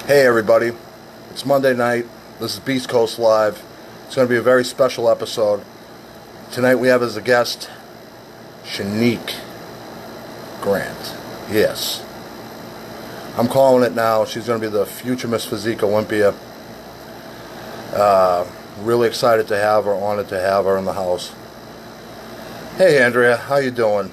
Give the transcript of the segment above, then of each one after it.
Hey everybody, it's Monday night. This is Beast Coast Live. It's going to be a very special episode. Tonight we have as a guest Shanique Grant. Yes, I'm calling it now. She's going to be the future Miss Physique Olympia. Really excited to have her, honored to have her in the house. Hey Andrea, how you doing?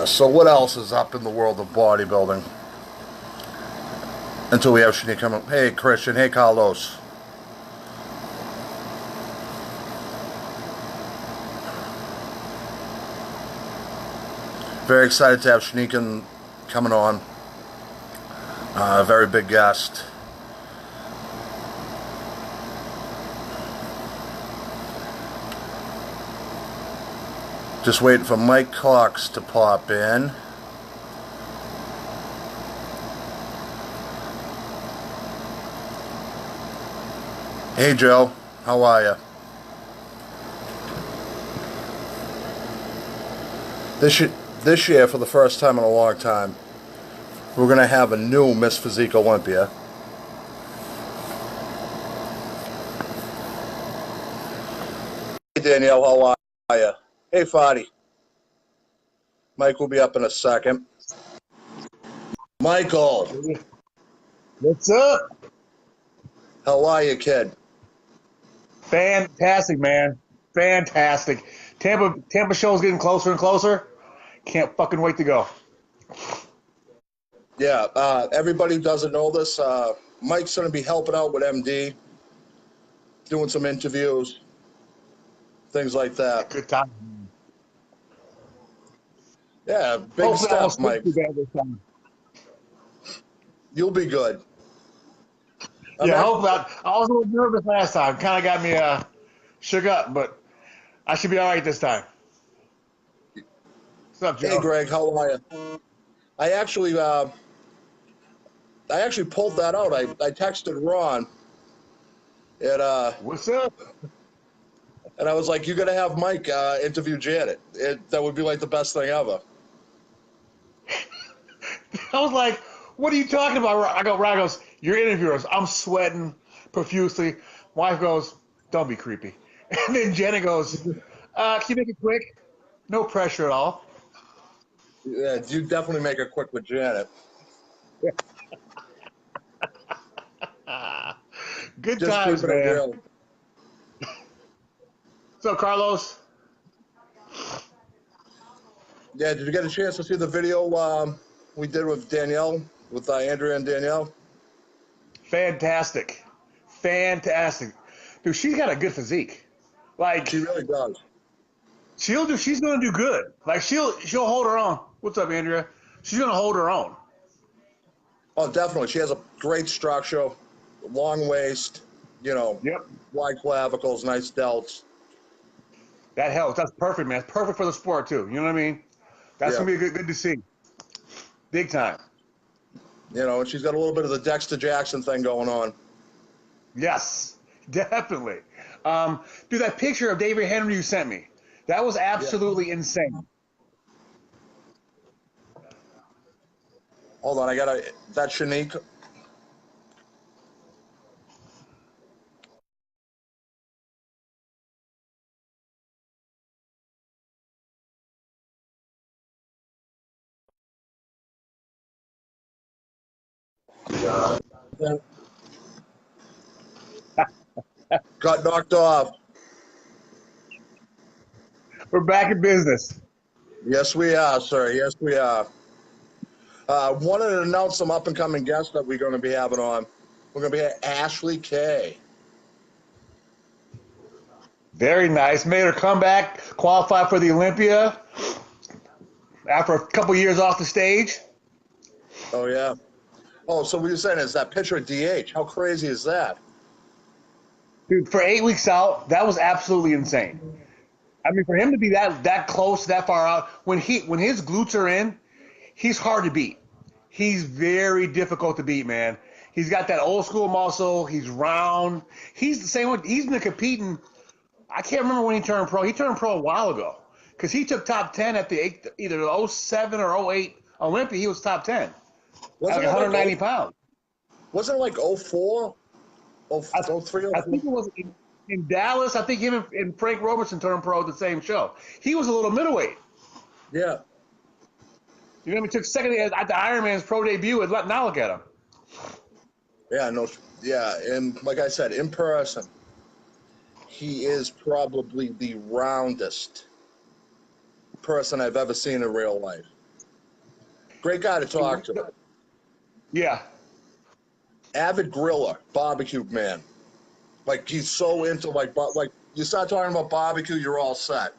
So what else is up in the world of bodybuilding? Until we have Shanique come up. Hey Christian, hey Carlos. Very excited to have Shanique coming on. A very big guest. Just waiting for Mike Cox to pop in. Hey Joe, how are you? This year, for the first time in a long time, we're going to have a new Miss Physique Olympia. Hey Danielle, how are you? Hey Fadi. Mike will be up in a second. Michael. What's up? How are you, kid? Fantastic, man. Fantastic. Tampa show's getting closer and closer. Can't fucking wait to go. Yeah, everybody who doesn't know this, Mike's going to be helping out with MD, doing some interviews, things like that. Good time. Yeah, big Hopefully I won't stuff, speak Mike. too bad this time. You'll be good. Yeah, hopefully. I was a little nervous last time. Kind of got me shook up, but I should be all right this time. What's up, Joe? Hey, Greg, how are you? I actually, I actually pulled that out. I texted Ron, and What's up? I was like, "You got to have Mike interview Janet. That would be like the best thing ever." I was like, what are you talking about? Ryan goes, you're interviewers. I'm sweating profusely. Wife goes, don't be creepy. And then Jenna goes, can you make it quick? No pressure at all. Yeah, you definitely make it quick with Janet. Good Just times, keeping it man. real. So, Carlos? Yeah, did you get a chance to see the video we did with Danielle, with Andrea and Danielle? Fantastic. Fantastic. Dude, she's got a good physique. Like, She really does. she's gonna do good. Like she'll hold her own. What's up, Andrea? She's gonna hold her own. Oh, definitely. She has a great structure, long waist, Yep. wide clavicles, nice delts. That helps. That's perfect, man. It's perfect for the sport too. You know what I mean? That's Yeah. gonna be good to see. Big time. And she's got a little bit of the Dexter Jackson thing going on. Yes, definitely. Dude, that picture of David Henry you sent me, that was Yeah. absolutely insane. Hold on, that Shanique. Got knocked off. We're back in business. Yes, we are, sir. Yes, we are. Wanted to announce some up and coming guests that we're going to be having on. We're going to be at Ashley K. Very nice. Made her comeback, qualified for the Olympia after a couple years off the stage. Oh, yeah. Oh, so what you're saying is that picture of DH. How crazy is that? Dude, for 8 weeks out, that was absolutely insane. I mean, for him to be that close, that far out, when his glutes are in, he's hard to beat. He's very difficult to beat, man. He's got that old school muscle. He's round. He's the same one. He's been competing. I can't remember when he turned pro. He turned pro a while ago. because he took top 10 at either '07 or '08 Olympia. He was top 10 at Wasn't like it 190 pounds. wasn't it like '04, I, '03, I think it was in Dallas. I think him and Frank Robertson turned pro at the same show. He was a little middleweight. Yeah. You know, he took second at the Ironman's pro debut. And now look at him. Yeah, no, yeah, and like I said, in person, he is probably the roundest person I've ever seen in real life. Great guy to talk to. Yeah. Avid griller, barbecue man. Like he's so into like you start talking about barbecue, you're all set.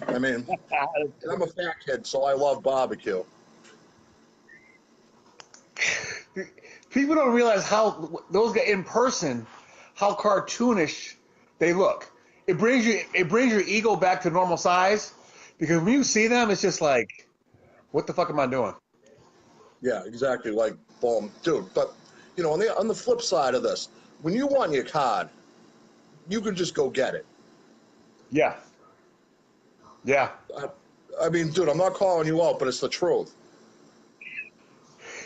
I mean, and I'm a fat kid, so I love barbecue. People don't realize how those guys in person, how cartoonish they look. It brings your ego back to normal size, because when you see them, it's just like, what the fuck am I doing? Yeah, exactly. Like, boom, dude. But you know, on the flip side of this, when you want your card, you can just go get it. Yeah. Yeah. I mean, dude, I'm not calling you out, but it's the truth.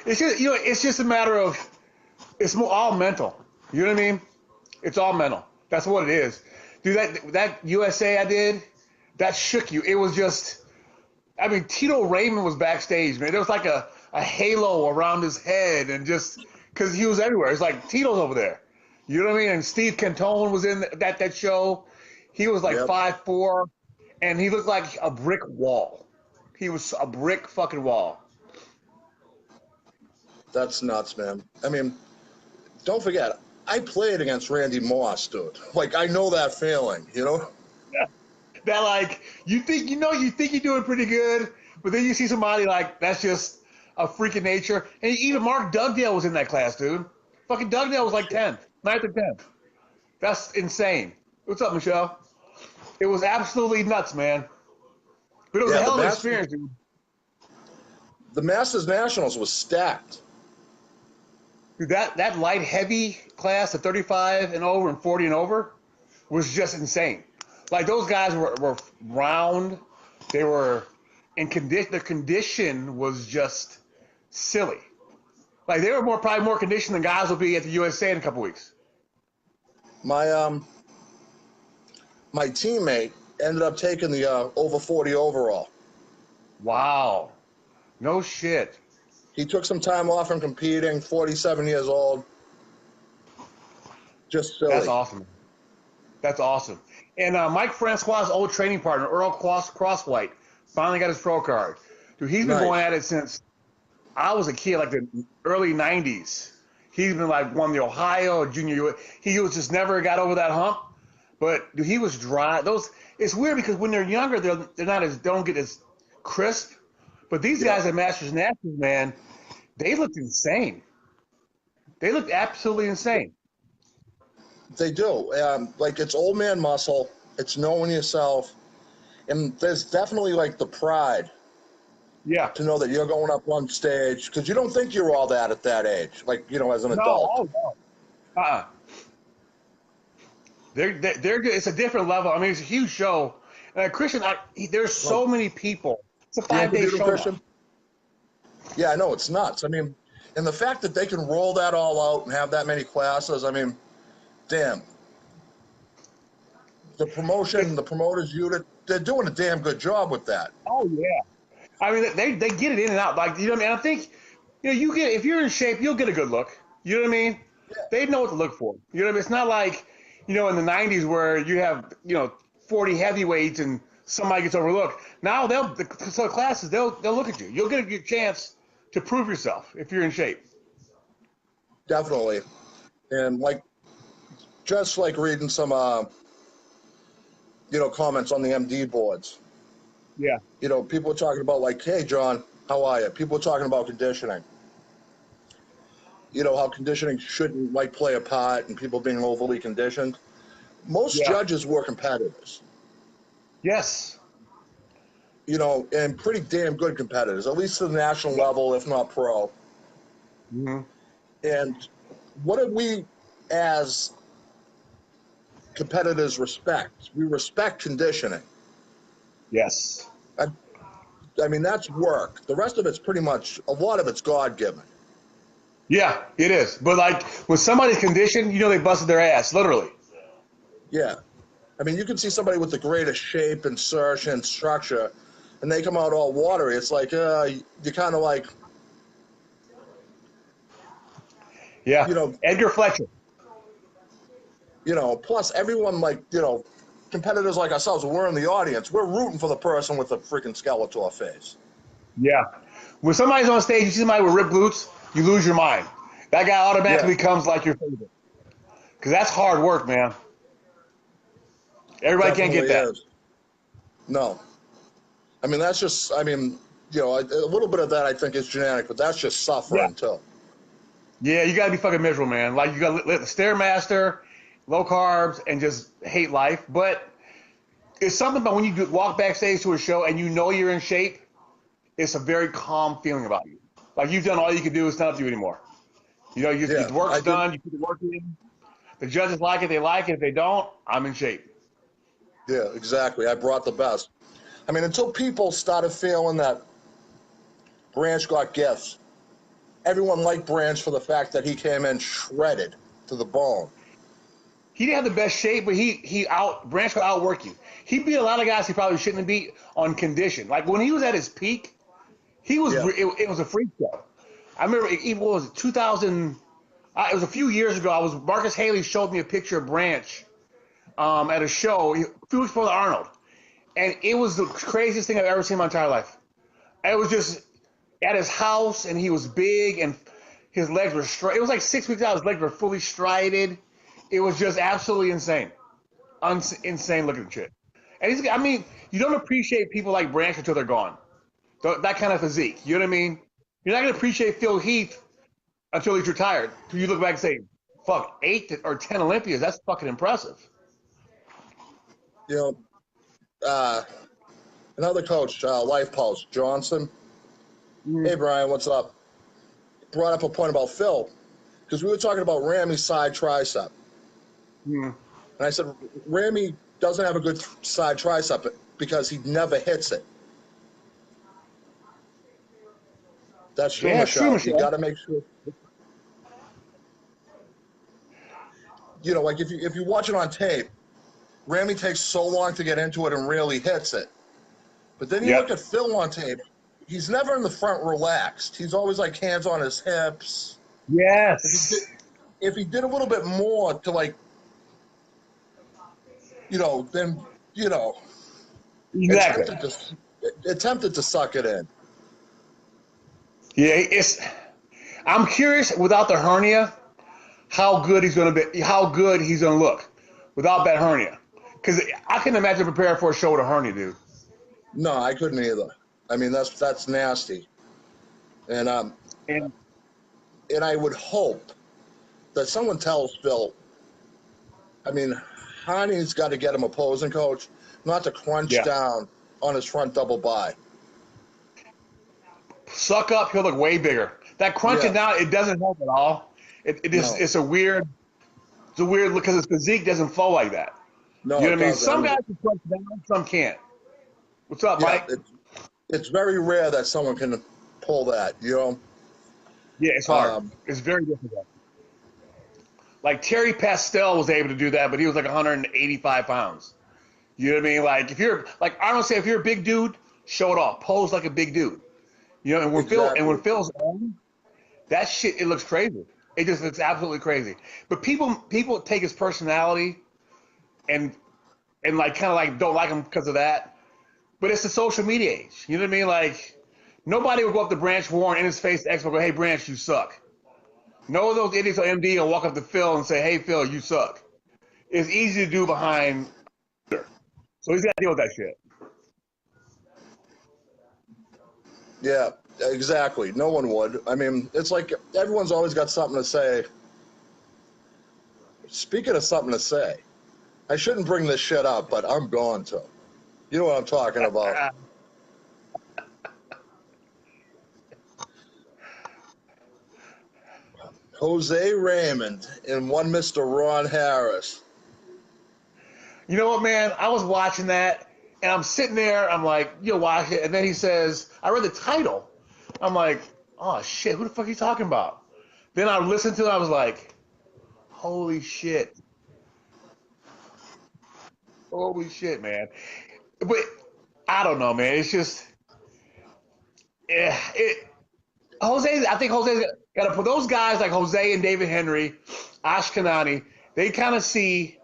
It's just, it's just a matter of, it's all mental. You know what I mean? It's all mental. That's what it is. Dude, that USA I did, that shook you. It was just, I mean, Tito Raymond was backstage, man. There was like a halo around his head, and just because he was everywhere. It's like Tito's over there. You know what I mean? And Steve Cantone was in that show. He was like Yep. 5'4", and he looked like a brick wall. He was a brick fucking wall. That's nuts, man. I mean, don't forget, I played against Randy Moss, dude. Like, I know that feeling, you know? That, like, you think you're doing pretty good, but then you see somebody like that's just a freak of nature. And even Mark Dugdale was in that class, dude. Fucking Dugdale was like 10th, 9th or 10th. That's insane. What's up, Michelle? It was absolutely nuts, man. But it was a hell of an experience, dude. The Masters Nationals was stacked. Dude, that light heavy class of 35 and over and 40 and over was just insane. Like, those guys were round. They were in condition. The condition was just silly. Like, they were probably more conditioned than guys will be at the USA in a couple weeks. My teammate ended up taking the over 40 overall. Wow. No shit. He took some time off from competing, 47 years old. Just silly. That's awesome. That's awesome. And Mike Francois' old training partner, Earl Crosswhite, finally got his pro card. Dude, he's been going at it since I was a kid, like the early 90s. He's been like won the Ohio Junior. He was just never got over that hump. But dude, he was dry. It's weird because when they're younger, they don't get as crisp. But these guys at Masters Nationals, man, they looked insane. They looked absolutely insane. They do. Like, it's old man muscle. It's knowing yourself. And there's definitely, like, the pride. Yeah. To know that you're going up on stage. Because you don't think you're all that at that age. Like, you know, as an adult. No. They're good. It's a different level. I mean, it's a huge show. Christian, there's so many people. It's a 5-day show. Christian? Yeah, I know. It's nuts. I mean, and the fact that they can roll that all out and have that many classes, I mean, damn. The promoters unit, they're doing a damn good job with that. Oh, yeah. I mean, they get it in and out. Like, you know what I mean? I think, if you're in shape, you'll get a good look. You know what I mean? Yeah. They know what to look for. You know what I mean? It's not like, in the 90s where you have, 40 heavyweights and somebody gets overlooked. Now the classes, they'll look at you. You'll get your chance to prove yourself if you're in shape. Definitely. And just like reading some, comments on the MD boards. Yeah. People are talking about like, hey, John, how are you? People are talking about conditioning. How conditioning shouldn't play a part in people being overly conditioned. Most judges were competitors. Yes. And pretty damn good competitors, at least to the national level, if not pro. Mm-hmm. And what do we as competitors respect? We respect conditioning. Yes. I, I mean, that's work. The rest of it's pretty much, a lot of it's God given. Yeah, it is. But like when somebody's conditioned, you know they busted their ass, literally. Yeah. I mean, you can see somebody with the greatest shape, insertion, structure, and they come out all watery. It's like, you kind of like, Yeah. you know, Edgar Fletcher. plus everyone like, competitors like ourselves, we're in the audience, we're rooting for the person with the freaking Skeletor face. Yeah. When somebody's on stage, you see somebody with ripped glutes, you lose your mind. That guy Yeah, automatically becomes like your favorite. Because that's hard work, man. Everybody can't get definitely that. is. No. I mean, that's just, a little bit of that I think is genetic, but that's just Yeah. suffering too. Yeah, you got to be fucking miserable, man. Like, you got to let the Stairmaster, low carbs, and just hate life. But it's something about when you walk backstage to a show and you know you're in shape, it's a very calm feeling about you. Like, you've done all you can do. It's not up to you anymore. You know, Yeah, the work's I did. done. You put the work in. The judges like it. They like it. If they don't, I'm in shape. Yeah, exactly. I brought the best. I mean, until people started feeling that Branch got gifts, everyone liked Branch for the fact that he came in shredded to the bone. He didn't have the best shape, but Branch could outwork you. He beat a lot of guys he probably shouldn't have beat on condition. Like when he was at his peak, Yeah, it was a freak show. I remember it was 2000. It was a few years ago. Marcus Haley showed me a picture of Branch at a show a few weeks before the Arnold, and it was the craziest thing I've ever seen in my entire life. It was just at his house, and he was big, and his legs were straight. It was like 6 weeks out. His legs were fully strided. It was just absolutely insane, insane looking shit. And I mean, you don't appreciate people like Branch until they're gone. That kind of physique. You know what I mean? You're not gonna appreciate Phil Heath until he's retired. Till you look back and say, "Fuck, 8 or 10 Olympias. That's fucking impressive." you know, uh, another coach, Life Pulse Johnson. Hey, Brian, what's up? Brought up a point about Phil because we were talking about Ramy's side tricep, Mm. and I said Ramy doesn't have a good side tricep because he never hits it. That's true, Yeah, it's true, Michelle. You got Michelle. to make sure. Like if you watch it on tape, Ramy takes so long to get into it and really hits it. But then you look Yep. at Phil on tape, he's never in the front relaxed. He's always like hands on his hips. If he did, Yes. if he did a little bit more to like, then you know, Exactly. attempted to suck it in. Yeah, I'm curious without the hernia, how good he's gonna look without that hernia. Because I can imagine preparing for a show with a hernia, dude. No, I couldn't either. I mean, that's nasty. And And and I would hope that someone tells Phil. I mean, Hani's got to get him opposing coach, not to crunch yeah, down on his front double by. suck up, he'll look way bigger. That crunching Yeah, down, it doesn't help at all. no, It's a weird look because his physique doesn't flow like that. no, You know it what I mean? doesn't. I Some mean, guys can crunch down, some can't. What's up, yeah, Mike? it's very rare that someone can pull that. Yeah, it's hard. Um, It's very difficult. Like Terry Pastel was able to do that, but he was like 185 pounds. You know what I mean? Like if you're like Arnold said, if you're a big dude, show it off. Pose like a big dude. You know, and when exactly. Phil's on, that shit it looks crazy. It just looks absolutely crazy. But people take his personality and like kind of like don't like him because of that. But it's the social media age. You know what I mean? Like nobody would go up to Branch Warren in his face, the expert, go, "Hey Branch, you suck." No of those idiots on MD will walk up to Phil and say, "Hey Phil, you suck." It's easy to do behind, so he's got to deal with that shit. Yeah, exactly. No one would. I mean, it's like everyone's always got something to say. Speaking of something to say, I shouldn't bring this shit up, but I'm going to. You know what I'm talking about. Jose Raymond and one Mr. Ron Harris. You know what, man? I was watching that, And I'm sitting there, I'm like, yo, watch it. And then he says, I read the title. I'm like, oh shit, who the fuck are you talking about? Then I listened to it, I was like, holy shit. Holy shit, man. But I don't know, man. It's just, yeah, Jose, I think Jose's got to put those guys like Jose and David Henry, Ashkenani, they kind of see,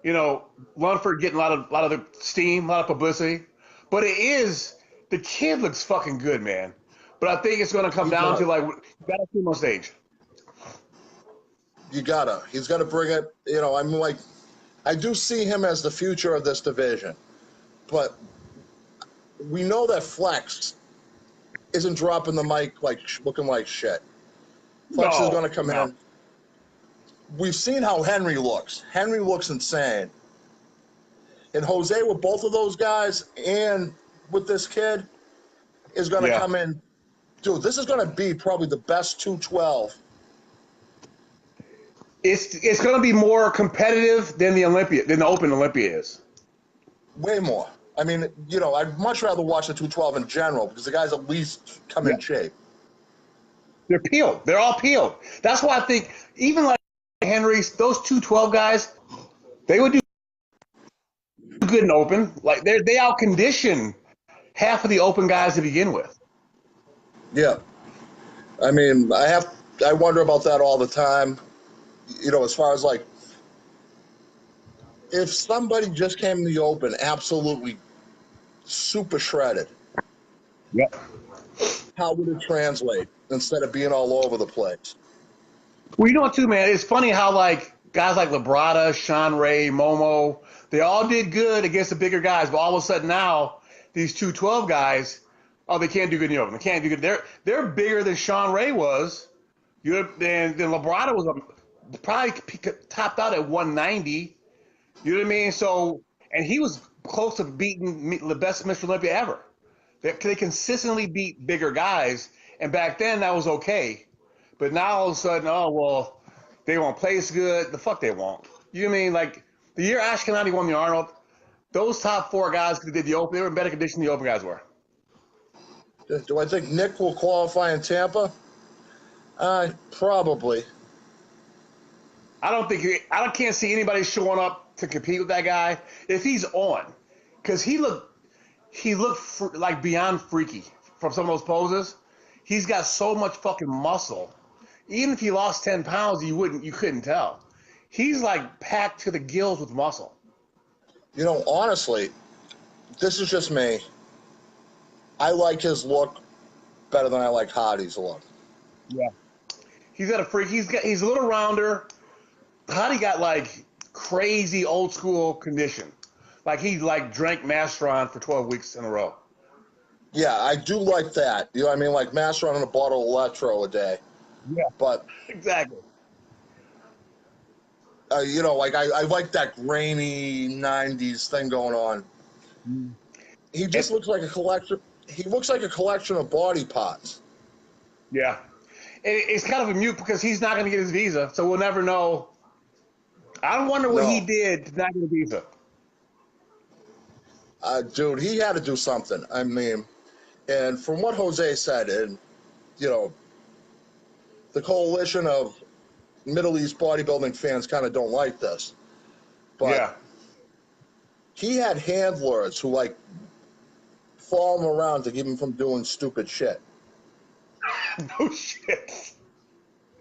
Lunford getting a lot of the steam, a lot of publicity. But it is, the kid looks fucking good, man. But I think it's going to come He down to does. like, you got to see him on stage. You gotta. He's got to bring it. I'm like, I do see him as the future of this division, but we know that Flex isn't dropping the mic like looking like shit. Flex is going No, to come no. in. We've seen how Henry looks. Henry looks insane. And Jose with both of those guys and with this kid is going to Yeah. come in. Dude, this is going to be probably the best 212. It's going to be more competitive than the Open Olympia is. Way more. I mean, I'd much rather watch the 212 in general because the guys at least come Yeah. in shape. They're peeled. They're all peeled. That's why I think even like Henry's, those 212 guys, they would do good in Open. Like they out condition half of the Open guys to begin with. Yeah. I mean, I wonder about that all the time. As far as like, if somebody just came in the open absolutely super shredded, Yep. how would it translate instead of being all over the place? Well, you know what, too, man? It's funny how like guys like Labrada, Sean Ray, Momo, they all did good against the bigger guys, but all of a sudden now these 212 guys, oh, they can't do good in the Open. They can't do good. They're bigger than Sean Ray was. Then Labrada was probably topped out at 190. You know what I mean? So, and he was close to beating the best Mr. Olympia ever. They consistently beat bigger guys, and back then that was okay. But now all of a sudden, oh well, they won't place good. The fuck they won't. You know what I mean? Like the year Ashkenani won the Arnold, those top four guys who did the Open, they were in better condition than the Open guys were. Do I think Nick will qualify in Tampa? Probably. I can't see anybody showing up to compete with that guy if he's on, because he looked like beyond freaky from some of those poses. He's got so much fucking muscle. Even if he lost 10 pounds, you couldn't tell. He's like packed to the gills with muscle. Honestly, this is just me. I like his look better than I like Hardy's look. Yeah. He's got a freak. He's a little rounder. Hottie got like crazy old school condition. Like he like drank Masteron for 12 weeks in a row. Yeah, I do like that. I mean? Like Master on a bottle of Electro a day. Yeah. But, Exactly. like I like that grainy 90s thing going on. He just And, looks like a collection. He looks like a collection of body parts. yeah. And it's kind of a mute because he's not going to get his visa, so we'll never know. I wonder what he No. did to not get a visa. Dude, he had to do something. I mean, and from what Jose said, and, you know, the coalition of Middle East bodybuilding fans kind of don't like this. But Yeah. he had handlers who, like, follow him around to keep him from doing stupid shit. No shit.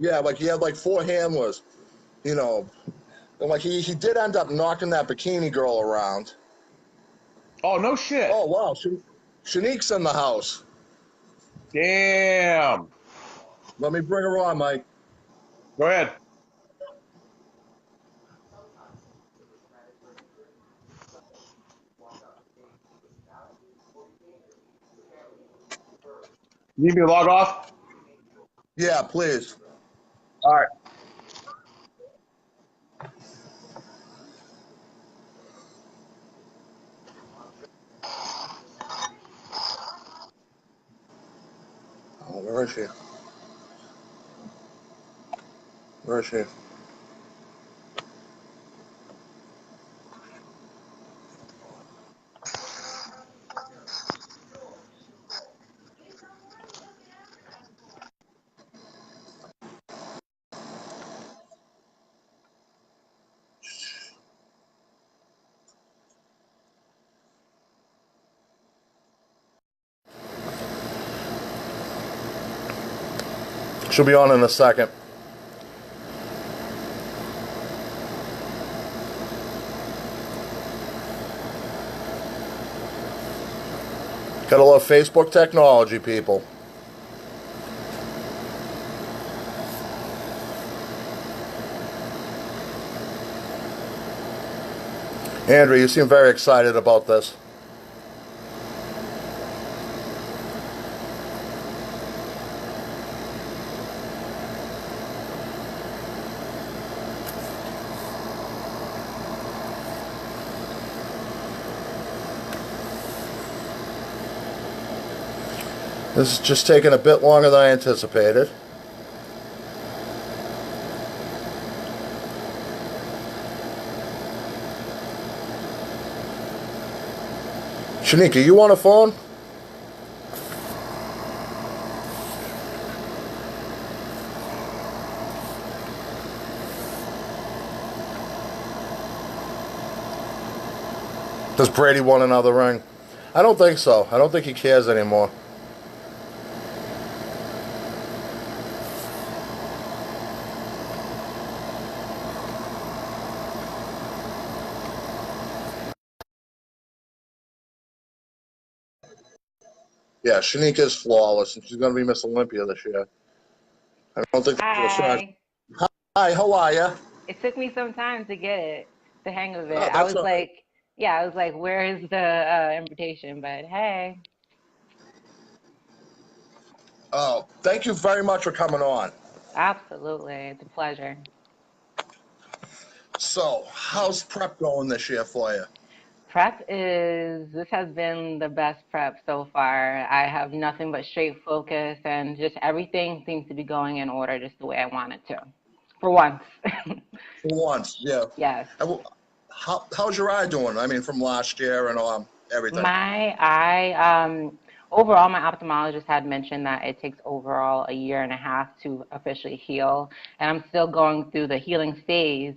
Yeah, like he had like 4 handlers, and like he did end up knocking that bikini girl around. Oh, no shit. Oh wow, Shanique's in the house. Damn. Let me bring her on, Mike. Go ahead. You need me to log off? Yeah, please. All right. Oh, where is she? Where is she? She'll be on in a second. Gotta love Facebook technology, people. Andrew, you seem very excited about this. This is just taking a bit longer than I anticipated. Shanique, are you on a phone? Does Brady want another ring? I don't think so. I don't think he cares anymore. Yeah, Shanique is flawless, and she's going to be Miss Olympia this year. I don't think she's going Hi. to. Hi, how are you? It took me some time to get it, the hang of it. Oh, I that's was all right. like, yeah, I was like, where's the invitation? But hey, Oh, thank you very much for coming on. absolutely. It's a pleasure. So, how's prep going this year for you? This has been the best prep so far. I have nothing but straight focus and just everything seems to be going in order just the way I want it to. For once. For once, yeah. Yes. How's your eye doing? I mean, from last year and everything. My eye, overall, my ophthalmologist had mentioned that it takes overall a year and a half to officially heal, and I'm still going through the healing phase.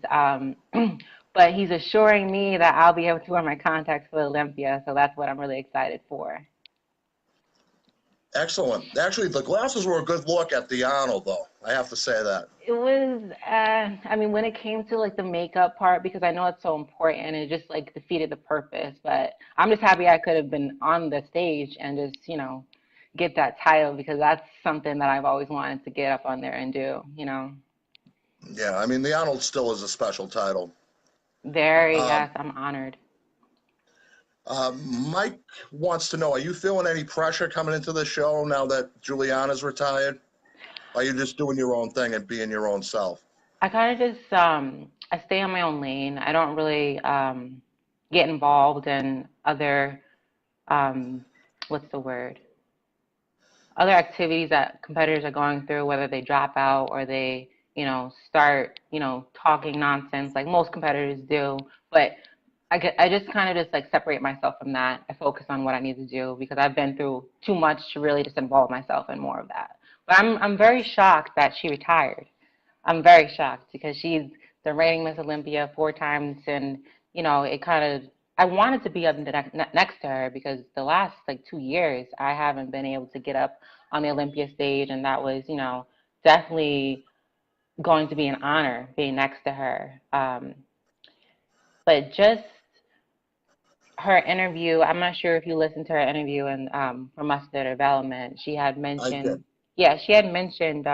But he's assuring me that I'll be able to wear my contacts for Olympia, so that's what I'm really excited for. Excellent. Actually, the glasses were a good look at the Arnold, though. I have to say that. It was, I mean, when it came to like the makeup part, because I know it's so important, it just like defeated the purpose. But I'm just happy I could have been on the stage and just, get that title because that's something that I've always wanted to get up on there and do. Yeah, I mean, the Arnold still is a special title. Very, Um, yes, I'm honored. Mike wants to know, are you feeling any pressure coming into the show now that Juliana's retired? Are you just doing your own thing and being your own self? I kind of just, I stay on my own lane. I don't really get involved in other, um, what's the word? Other activities that competitors are going through, whether they drop out or they, start, talking nonsense like most competitors do. But I just kind of just like separate myself from that. I focus on what I need to do because I've been through too much to really just involve myself in more of that. But I'm very shocked that she retired. I'm very shocked because she's the reigning Miss Olympia 4 times, and it kind of I wanted to be up next to her because the last like 2 years I haven't been able to get up on the Olympia stage, and that was definitely going to be an honor being next to her. But just her interview, I'm not sure if you listened to her interview and from Muscular Development. She had I did. mentioned, yeah, she had mentioned,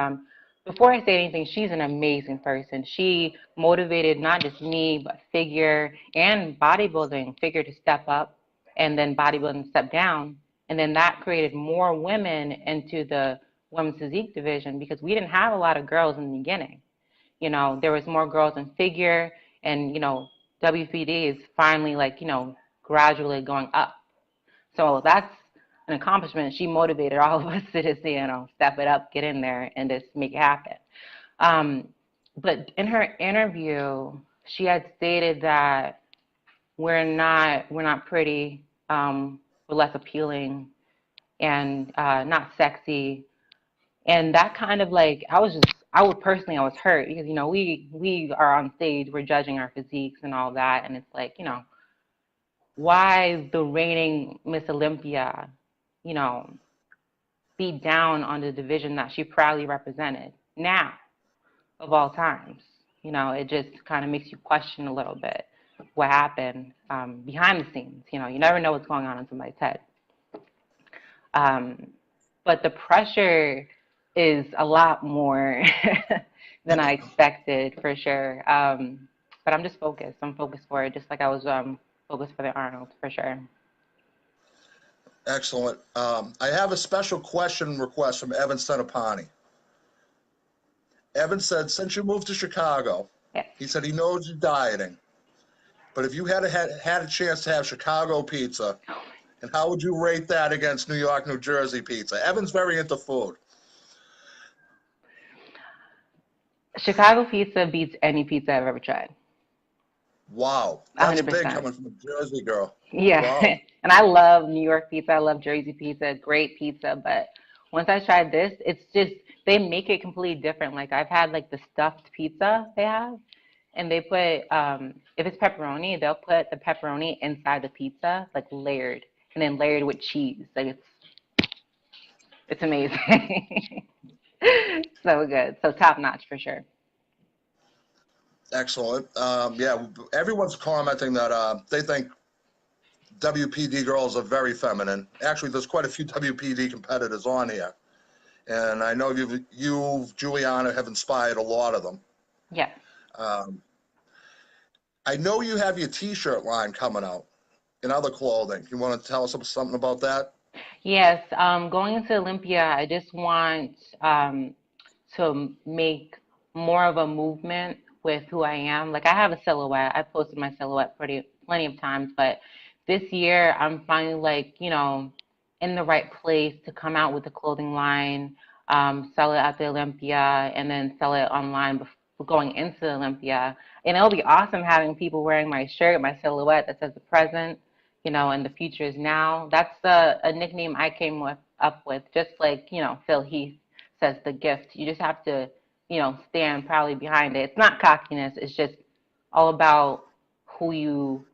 before I say anything, she's an amazing person. She motivated not just me, but figure and bodybuilding, figure to step up and then bodybuilding step down. And then that created more women into the women's physique division because we didn't have a lot of girls in the beginning. There was more girls in figure and, WPD is finally like, gradually going up. So that's an accomplishment. She motivated all of us to just, step it up, get in there and just make it happen. Um, but in her interview, she had stated that we're not pretty, we're less appealing and not sexy, and that kind of like I would personally I was hurt because we are on stage, we're judging our physiques and all that, and it's like why the reigning Miss Olympia, you know, beat down on the division that she proudly represented now, of all times. You know, it just kind of makes you question a little bit what happened behind the scenes. You know, you never know what's going on in somebody's head. But the pressure is a lot more than I expected, for sure. But I'm just focused. I'm focused for it, just like I was focused for the Arnold, for sure. Excellent. I have a special question request from Evan Senapani. Evan said, since you moved to Chicago, Yes. he said he knows you're dieting, but if you had a chance to have Chicago pizza, and how would you rate that against New York, New Jersey pizza? Evan's very into food. Chicago pizza beats any pizza I've ever tried. Wow, that's 100%. big coming from a Jersey girl. Yeah, Wow. and I love New York pizza. I love Jersey pizza, great pizza. But once I tried this, it's just, they make it completely different. Like I've had like the stuffed pizza they have, and they put, if it's pepperoni, they'll put the pepperoni inside the pizza, like layered, and then layered with cheese. Like it's amazing. So good. So top notch for sure. Excellent. Yeah, everyone's commenting that they think WPD girls are very feminine. Actually, there's quite a few WPD competitors on here. And I know you, Juliana, have inspired a lot of them. Yeah. I know you have your T-shirt line coming out and other clothing. You want to tell us something about that? Yes. Going into Olympia, I just want to make more of a movement with who I am. Like I have a silhouette. I posted my silhouette plenty of times, but this year I'm finally like, you know, in the right place to come out with a clothing line, sell it at the Olympia, and then sell it online before going into the Olympia. And it'll be awesome having people wearing my shirt, my silhouette that says the present, you know, and the future is now. That's a nickname I came up with, just like, you know, Phil Heath says the gift. You just have to, you know, stand proudly behind it. It's not cockiness. It's just all about who you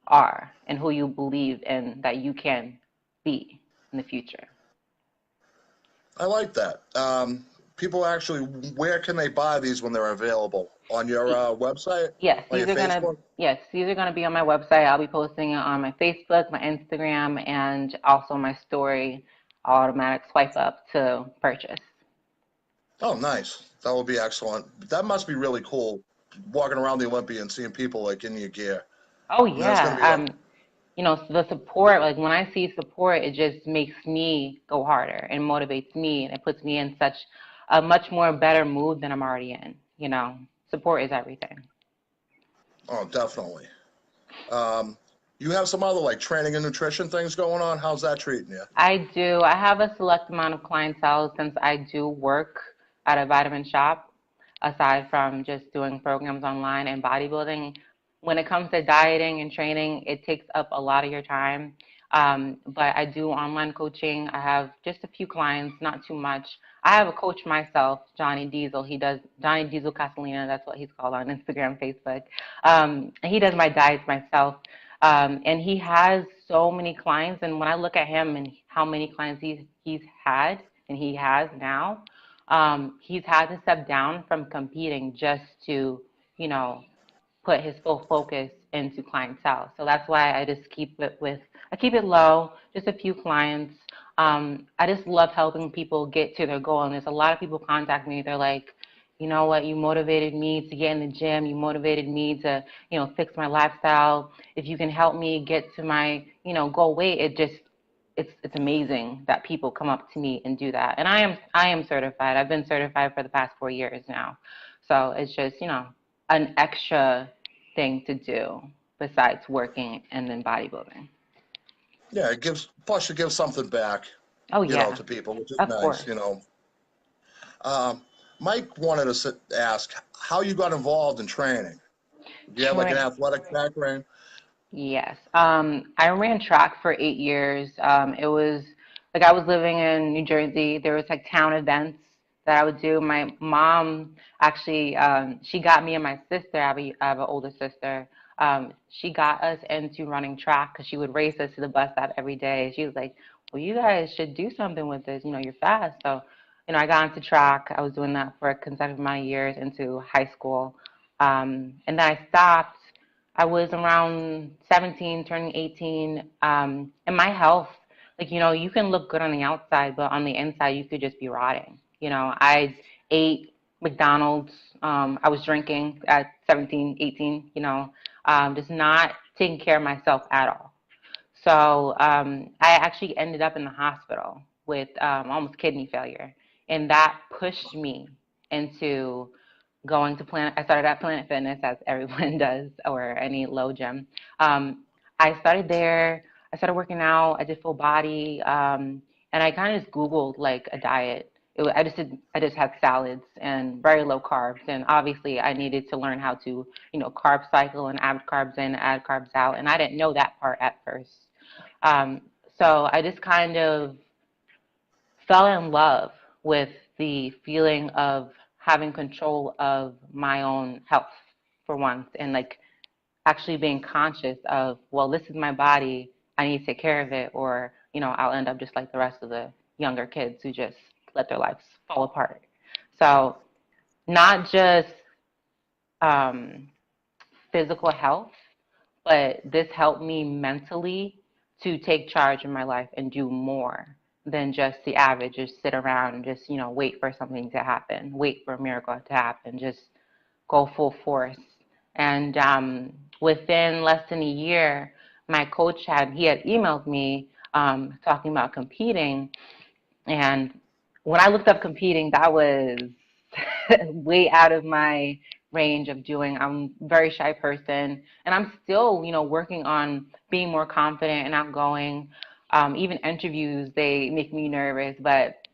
are and who you believe in that you can be in the future. I like that. People actually, where can they buy these when they're available? On your website? Yes, on these your are Facebook? these are gonna be on my website. I'll be posting it on my Facebook, my Instagram, and also my story. Automatic swipe up to purchase. Oh, nice. That would be excellent. That must be really cool, walking around the Olympia and seeing people like in your gear. Oh I mean, that's going to be yeah. You know, the support, like when I see support, it just makes me go harder and motivates me, and it puts me in such a much more better mood than I'm already in. You know, support is everything. Oh, definitely. You have some other like training and nutrition things going on. How's that treating you? I do. I have a select amount of clientele since I do work at a vitamin shop, aside from just doing programs online and bodybuilding. When it comes to dieting and training, it takes up a lot of your time. But I do online coaching. I have just a few clients, not too much. I have a coach myself, Johnny Diesel. He does Johnny Diesel Castellina. That's what he's called on Instagram, Facebook. He does my diets myself. And he has so many clients. And when I look at him and how many clients he's had and he has now, he's had to step down from competing just to, you know, put his full focus into clientele. So that's why I just keep it low, just a few clients. I just love helping people get to their goal. And there's a lot of people contact me. They're like, you know what, you motivated me to get in the gym. You motivated me to, you know, fix my lifestyle. If you can help me get to my, you know, goal weight, it's amazing that people come up to me and do that. And I am certified. I've been certified for the past 4 years now. So it's just, you know, an extra thing to do besides working and then bodybuilding. Yeah, plus it gives something back, Oh you know, yeah, to people, which is of nice, course. you know. Mike wanted to ask how you got involved in training. Do you have like an athletic background? Yes. I ran track for 8 years. It was like I was living in New Jersey. There was like town events that I would do. My mom actually, she got me and my sister. I have an older sister. She got us into running track because she would race us to the bus stop every day. She was like, well, you guys should do something with this. You're fast. So, I got into track. I was doing that for a consecutive amount of years into high school. And then I stopped. I was around 17, turning 18. And my health, like, you can look good on the outside, but on the inside, you could just be rotting. I ate McDonald's. I was drinking at 17, 18, just not taking care of myself at all. So I actually ended up in the hospital with almost kidney failure. And that pushed me into going to Planet. I started at Planet Fitness, as everyone does, or any low gym. I started there. I started working out. I did full body. And I kind of just Googled like a diet. I just had salads and very low carbs. And obviously I needed to learn how to, carb cycle and add carbs in, add carbs out. And I didn't know that part at first. Um, so I just kind of fell in love with the feeling of having control of my own health for once, and like actually being conscious of, well, this is my body. I need to take care of it, or, I'll end up just like the rest of the younger kids who just let their lives fall apart. So not just physical health, but this helped me mentally to take charge of my life and do more than just the average, just sit around and just, wait for something to happen, wait for a miracle to happen, just go full force. And within less than a year, my coach he had emailed me talking about competing. And when I looked up competing, that was way out of my range of doing. I'm a very shy person, and I'm still, working on being more confident and outgoing. Even interviews, they make me nervous, but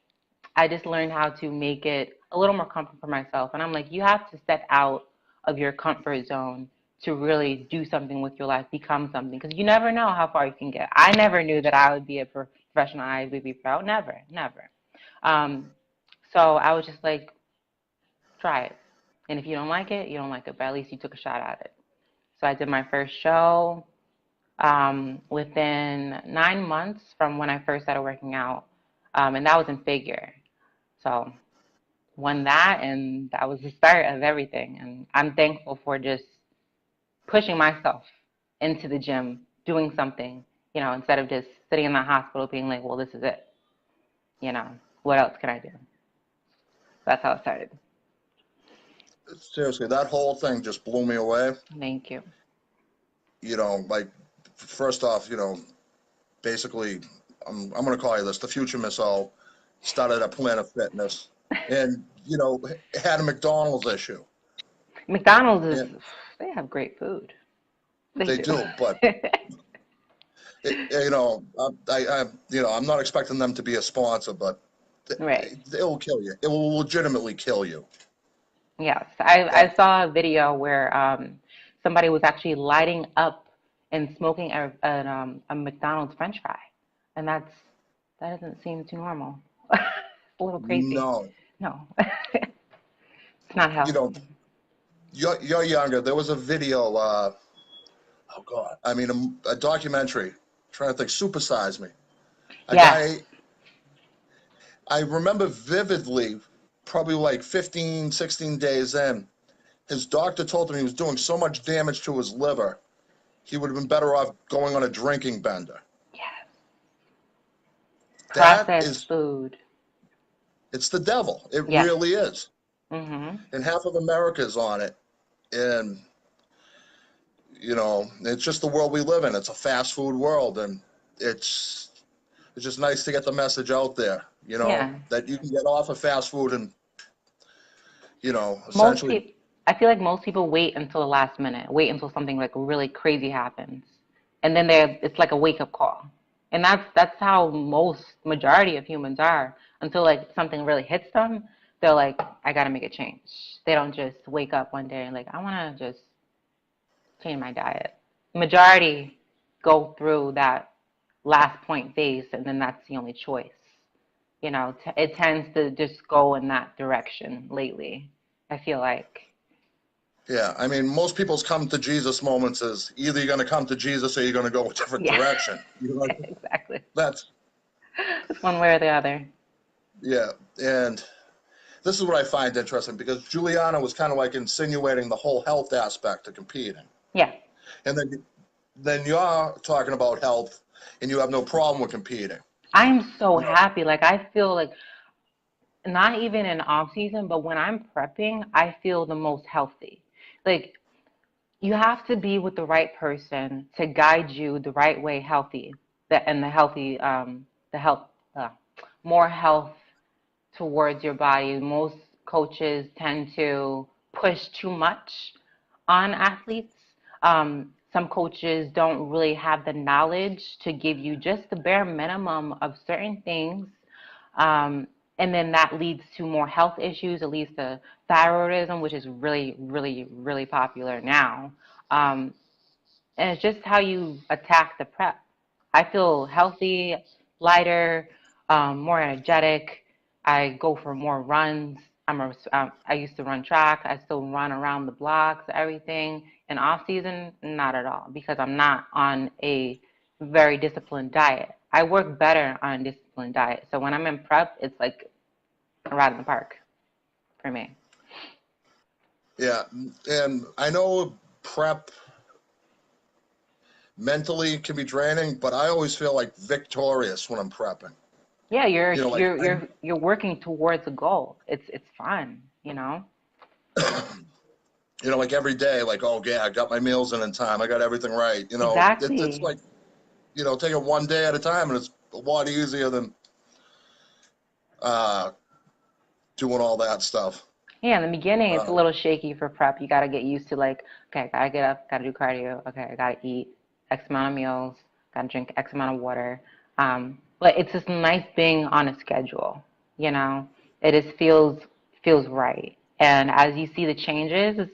I just learned how to make it a little more comfortable for myself. And I'm like, you have to step out of your comfort zone to really do something with your life, become something, because you never know how far you can get. I never knew that I would be a professional IFBB pro. Never, never. So I was just like, try it. And if you don't like it, you don't like it, but at least you took a shot at it. So I did my first show within 9 months from when I first started working out, and that was in figure. So won that, and that was the start of everything. And I'm thankful for just pushing myself into the gym, doing something, instead of just sitting in the hospital being like, well, this is it. What else can I do? That's how it started. Seriously, that whole thing just blew me away. Thank you. Like, first off, basically, I'm going to call you this, the future Miss O started at Planet Fitness and, had a McDonald's issue. McDonald's they have great food. They do, but, I'm not expecting them to be a sponsor, but right. It will kill you. It will legitimately kill you. Yes, I saw a video where somebody was actually lighting up and smoking a McDonald's French fry, and that doesn't seem too normal. It's a little crazy. No, it's not healthy. You're younger. There was a video. Oh God, I mean a documentary. I'm trying to think. Super Size Me. A guy. I remember vividly. Probably like 15, 16 days in, his doctor told him he was doing so much damage to his liver, he would have been better off going on a drinking bender. Yes. That Processed food. It's the devil. It really is. Mm-hmm. And half of America's on it. And, it's just the world we live in. It's a fast food world. And it's just nice to get the message out there, that you can get off of fast food and, essentially. I feel like most people wait until the last minute, wait until something like really crazy happens, and then it's like a wake-up call. And that's how majority of humans are. Until like something really hits them, they're like, I gotta make a change. They don't just wake up one day and like, I wanna just change my diet. Majority go through that last point phase, and then that's the only choice. It tends to just go in that direction lately, I feel like. Yeah, I mean, most people's come to Jesus moments is either you're going to come to Jesus or you're going to go a different direction. Exactly. It's one way or the other. Yeah, and this is what I find interesting because Juliana was kind of like insinuating the whole health aspect of competing, Yeah. and then you're talking about health, and you have no problem with competing. I'm so You know, happy. Like I feel like not even in off season, but when I'm prepping, I feel the most healthy. Like you have to be with the right person to guide you the right way, healthy, and the health, more health towards your body. Most coaches tend to push too much on athletes. Some coaches don't really have the knowledge to give you just the bare minimum of certain things. Um, and then that leads to more health issues. It leads to thyroidism, which is really, really, really popular now. Um, and it's just how you attack the prep. I feel healthy, lighter, more energetic. I go for more runs. I used to run track. I still run around the blocks, everything. In off season, not at all, because I'm not on a very disciplined diet. I work better on a disciplined diet. So when I'm in prep, it's like a ride in the park for me. yeah, and I know prep mentally can be draining, but I always feel like victorious when I'm prepping. Yeah, you're You know, like you're you're you're working towards a goal. It's fun, you know? like every day, like, oh yeah, I got my meals in time, I got everything right. It's Exactly. like, take it one day at a time, and it's a lot easier than uh, doing all that stuff. Yeah, in the beginning, it's a Uh, little shaky for prep. You got to get used to like, okay, I gotta get up, gotta do cardio. Okay, I gotta eat X amount of meals, gotta drink X amount of water. But it's just nice being on a schedule. You know, it just feels right. And as you see the changes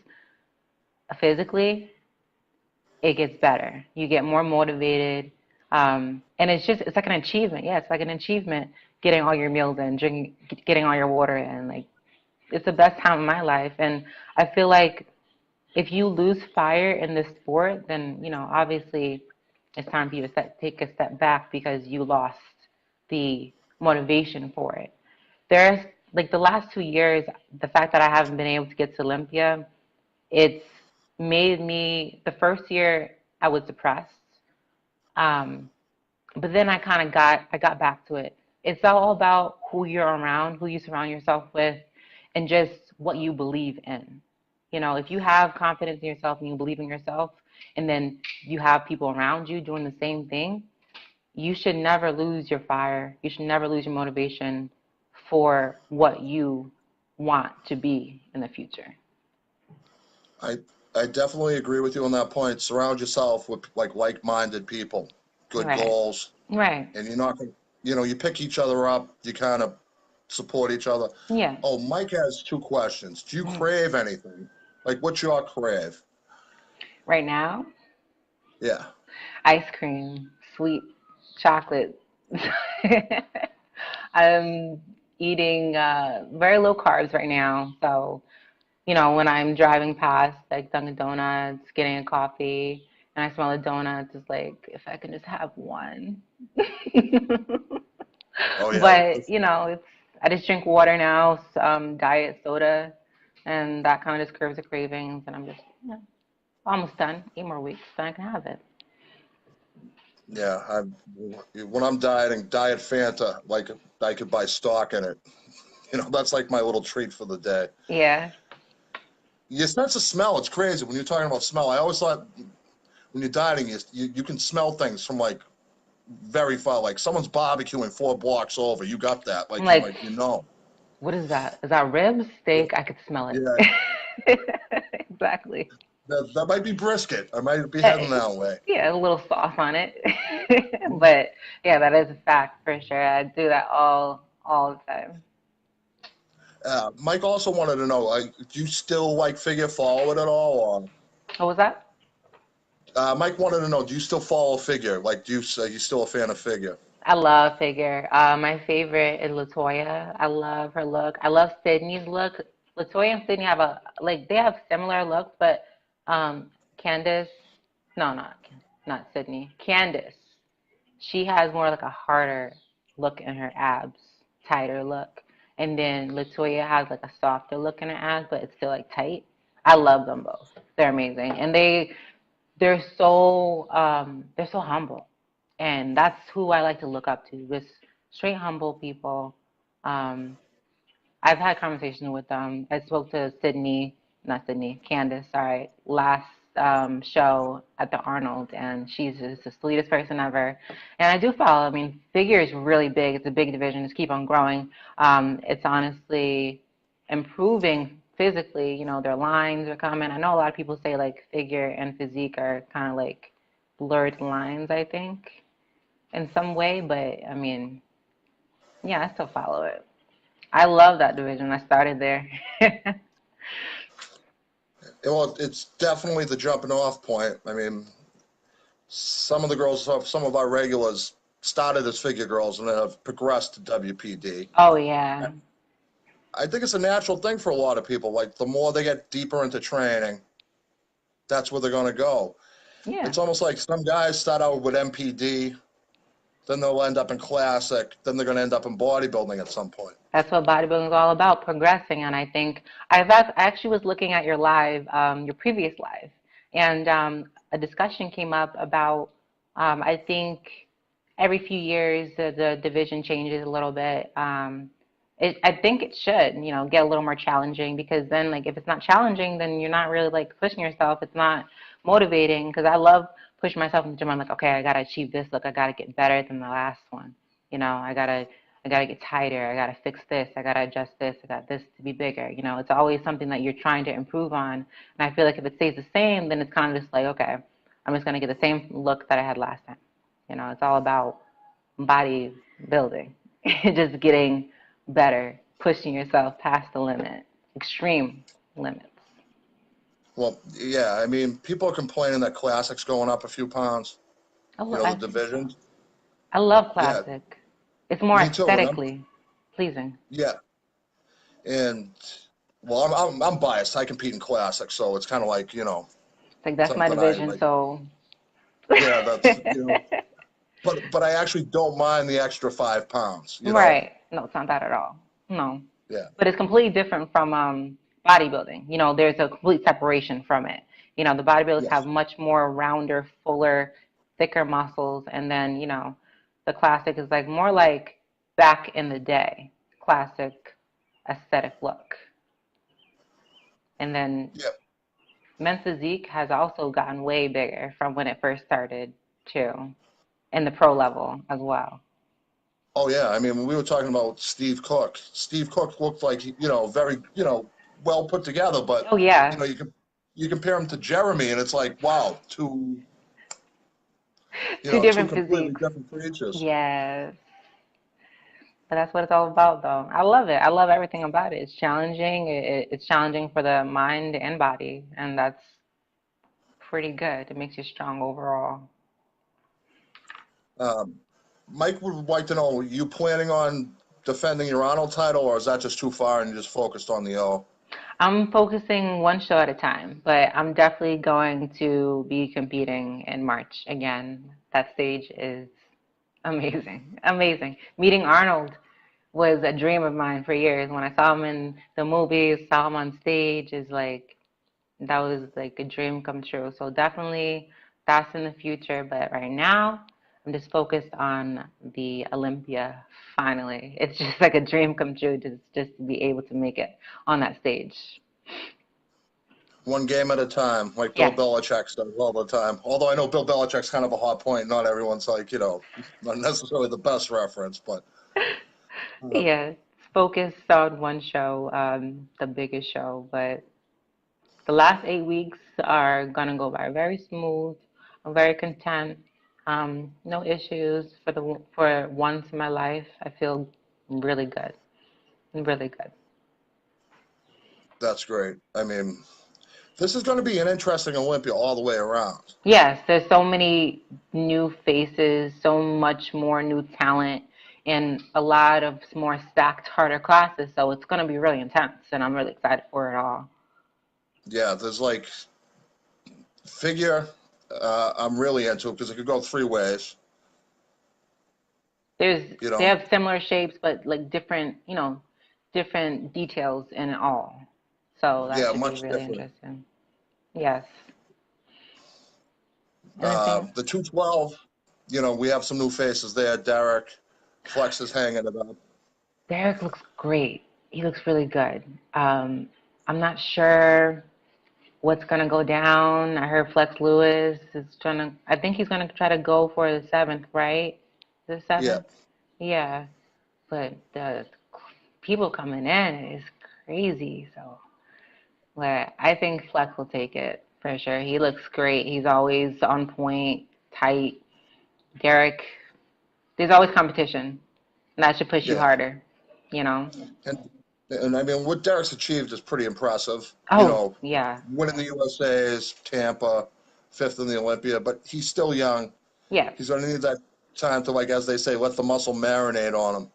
physically, it gets better. You get more motivated. And it's like an achievement. Yeah, it's like an achievement getting all your meals in, drinking, getting all your water in. Like it's the best time of my life. And I feel like if you lose fire in this sport, then, obviously it's time for you to take a step back because you lost the motivation for it. There's like the last 2 years, the fact that I haven't been able to get to Olympia, it's made me, the first year I was depressed. Um, but then I got back to it. It's all about who you're around, who you surround yourself with, and just what you believe in. If you have confidence in yourself and you believe in yourself, and then you have people around you doing the same thing, you should never lose your fire. You should never lose your motivation for what you want to be in the future. I I definitely agree with you on that point. Surround yourself with like-minded people, good Right. goals, Right. and you're not gonna, you pick each other up. You kind of support each other. Yeah. Oh, Mike has two questions. Do you Mhm. crave anything? Like, what's your crave? Right now, Yeah. ice cream, sweet chocolate. I'm eating very low carbs right now. So, when I'm driving past like Dunkin' Donuts, getting a coffee, and I smell the donuts, it's like, if I can just have one. Oh yeah. But, I just drink water now, diet soda, and that kind of just curbs the cravings. And I'm just, almost done. 8 more weeks, then I can have it. Yeah. When I'm dieting, diet Fanta, like I could buy stock in it. That's like my little treat for the day. Yeah. Your sense of smell, it's crazy. When you're talking about smell, I always thought when you're dieting, you can smell things from like very far. Like someone's barbecuing 4 blocks over. You got that. I'm Like like, what is that? Is that ribs, steak? I could smell it. Yeah, Exactly. that might be brisket. I might be Uh, heading that way. Yeah, a little sauce on it. But yeah, that is a fact for sure. I do that all the time. Mike also wanted to know, do you still like figure follow it at all? Or, What was that? Mike wanted to know, do you still follow figure? Like, you still a fan of figure? I love figure. My favorite is Latoya. I love her look. I love Sydney's look. Latoya and Sydney they have similar looks, but Candace, no, not Sydney. Candace, she has more like a harder. look in her abs, tighter look. And then Latoya has like a softer look in her abs, but it's still like tight. I love them both. They're amazing. And they're so humble. And that's who I like to look up to. Just straight humble people. Um, I've had conversations with them. I spoke to Candace, sorry, last show at the Arnold, and she's just the sweetest person ever. And I do follow. I mean, figure is really big. It's a big division. It's keep on growing. It's honestly improving physically. You know, their lines are coming. I know a lot of people say like figure and physique are kind of like blurred lines, I think, in some way. But I mean, yeah, I still follow it. I love that division. I started there. Well, it's definitely the jumping off point. I mean, some of the girls, some of our regulars started as figure girls and then have progressed to WPD. Oh yeah. I think it's a natural thing for a lot of people. Like the more they get deeper into training, that's where they're going to go. Yeah. It's almost like some guys start out with MPD, then they'll end up in classic, then they're going to end up in bodybuilding at some point. That's what bodybuilding is all about, progressing. And I think I actually was looking at your live, your previous live, and a discussion came up about I think every few years the division changes a little bit. I think it should, you know, get a little more challenging, because then like if it's not challenging, then you're not really like pushing yourself. It's not motivating, because I love pushing myself in the gym. I'm like, okay, I gotta achieve this look. I gotta get better than the last one. You know, I gotta get tighter. I gotta fix this. I gotta adjust this. I got this to be bigger. You know, it's always something that you're trying to improve on. And I feel like if it stays the same, then it's kind of just like, okay, I'm just gonna get the same look that I had last time. You know, it's all about body building, just getting better, pushing yourself past the limit, extreme limits. Well, yeah, I mean, people are complaining that classic's going up a few pounds. Oh, You know, the divisions. I love Yeah, classic. It's more me too. And aesthetically pleasing. yeah, and well, I'm biased. I compete in classic, so it's kind of like, It's like that's my something I division, like. so Yeah, that's but I actually don't mind the extra 5 pounds. right. No, it's not that at all. No. Yeah. But it's completely different from bodybuilding. You know, there's a complete separation from it. You know, the bodybuilders have Yes. much more rounder, fuller, thicker muscles, and then, you know, the classic is like more like back in the day, classic aesthetic look. And then Yeah. men's physique has also gotten way bigger from when it first started too, in the pro level as well. Oh yeah. I mean, when we were talking about Steve Cook, Steve Cook looked like very well put together, but Oh yeah, you compare him to Jeremy, and it's like, wow, two two different completely physiques. different creatures. Yes, but that's what it's all about, though. I love it. I love everything about it. It's challenging. It's challenging for the mind and body, and that's pretty good. It makes you strong overall. Um, Mike would like to know, you planning on defending your Arnold title, or is that just too far and you just focused on the O? I'm focusing one show at a time, but I'm definitely going to be competing in March again. That stage is amazing, amazing. Meeting Arnold was a dream of mine for years. When I saw him in the movies, saw him on stage, is like that was like a dream come true. So definitely that's in the future. But right now, I'm just focused on the Olympia finally. It's just like a dream come true just to be able to make it on that stage. One game at a time, like Bill Yes. Belichick says all the time. Although I know Bill Belichick's kind of a hot point. Not everyone's like, not necessarily the best reference, but uh, Yes. Focused on one show, the biggest show, but the last 8 weeks are gonna go by very smooth. I'm very content. No issues for once in my life. I feel really good, really good. that's great. I mean, this is going to be an interesting Olympia all the way around. Yes, there's so many new faces, so much more new talent, and a lot of more stacked, harder classes. So it's gonna be really intense, and I'm really excited for it all. Yeah, there's like figure. I'm really into it because it could go three ways. You They know? have similar shapes, but like different, different details in it all. So that Yeah, should be much really different. interesting. Yes. Anything? The 212, we have some new faces there. Derek, Flex is hanging it up. Derek looks great. He looks really good. I'm not sure what's gonna go down. I heard Flex Lewis is trying to. I think he's gonna try to go for the seventh, right? The Yeah, seventh. Yeah, but the people coming in is crazy. So, but I think Flex will take it for sure. He looks great. He's always on point, tight. Derek, there's always competition, and that should push you yeah. harder. You know. And I mean, what Derek's achieved is pretty impressive. Oh yeah, Winning the USA's, Tampa, fifth in the Olympia, but he's still young. yeah. He's going to need that time to, like, as they say, let the muscle marinate on him.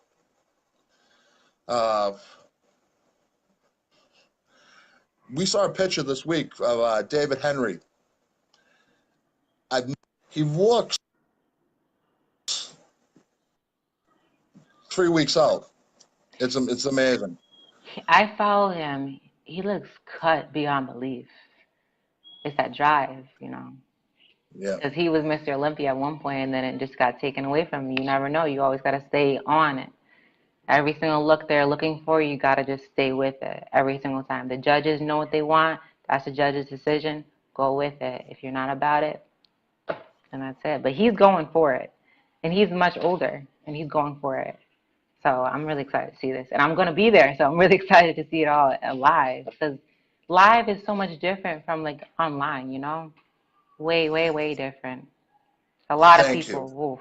Uh, we saw a picture this week of David Henry. I, he looks 3 weeks out. It's amazing. I follow him. He looks cut beyond belief. It's that drive, Yeah, because he was Mr. Olympia at one point, and then it just got taken away from you. You never know. You always got to stay on it. Every single look they're looking for, you got to just stay with it every single time. The judges know what they want. That's the judge's decision. Go with it. If you're not about it, then that's it. But he's going for it, and he's much older, and he's going for it. So I'm really excited to see this, and I'm going to be there. So I'm really excited to see it all live, because live is so much different from like online. Way, way, way different. A lot of thank you. people, oof,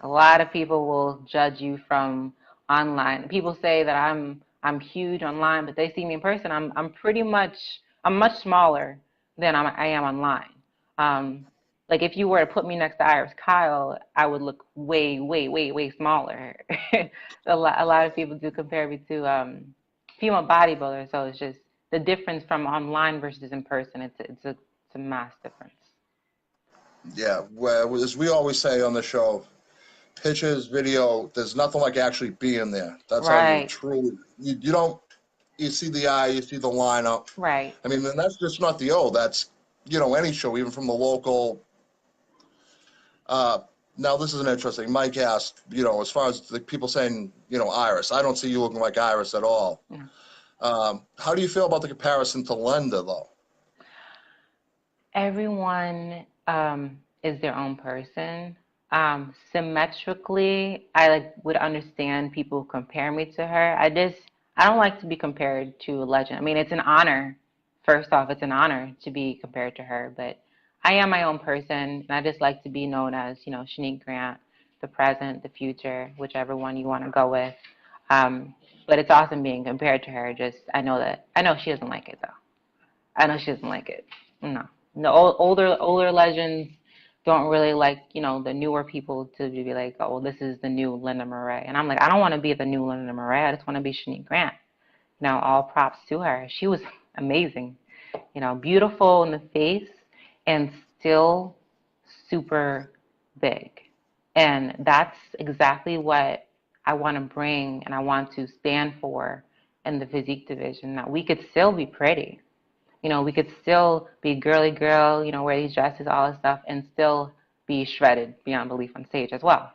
a lot of people will judge you from online. People say that I'm huge online, but they see me in person. I'm much smaller than I am online. Um, like if you were to put me next to Iris Kyle, I would look way, way, way, way smaller. A lot of people do compare me to female bodybuilders, so it's just the difference from online versus in person. It's a mass difference. Yeah, well, as we always say on the show, pictures, video, there's nothing like actually being there. That's how you Right, truly, you don't, you see the eye, you see the lineup. right. I mean, and that's just not the O. That's, any show, even from the local. Uh, Now, this is an interesting. Mike asked, as far as the people saying, Iris, I don't see you looking like Iris at all. Yeah. How do you feel about the comparison to Linda, though? Everyone is their own person. Symmetrically, I would understand people compare me to her. I don't like to be compared to a legend. I mean, it's an honor. First off, it's an honor to be compared to her, but I am my own person, and I just like to be known as, Shanique Grant, the present, the future, whichever one you want to go with. But it's awesome being compared to her. I know she doesn't like it though. I know she doesn't like it. No, no. Older legends don't really like the newer people to be like, oh, well, this is the new Linda Murray, and I'm like, I don't want to be the new Linda Murray. I just want to be Shanique Grant. All props to her. She was amazing. Beautiful in the face and still super big, and that's exactly what I want to bring and I want to stand for in the physique division. That we could still be pretty. We could still be girly girl, wear these dresses, all this stuff, and still be shredded beyond belief on stage as well.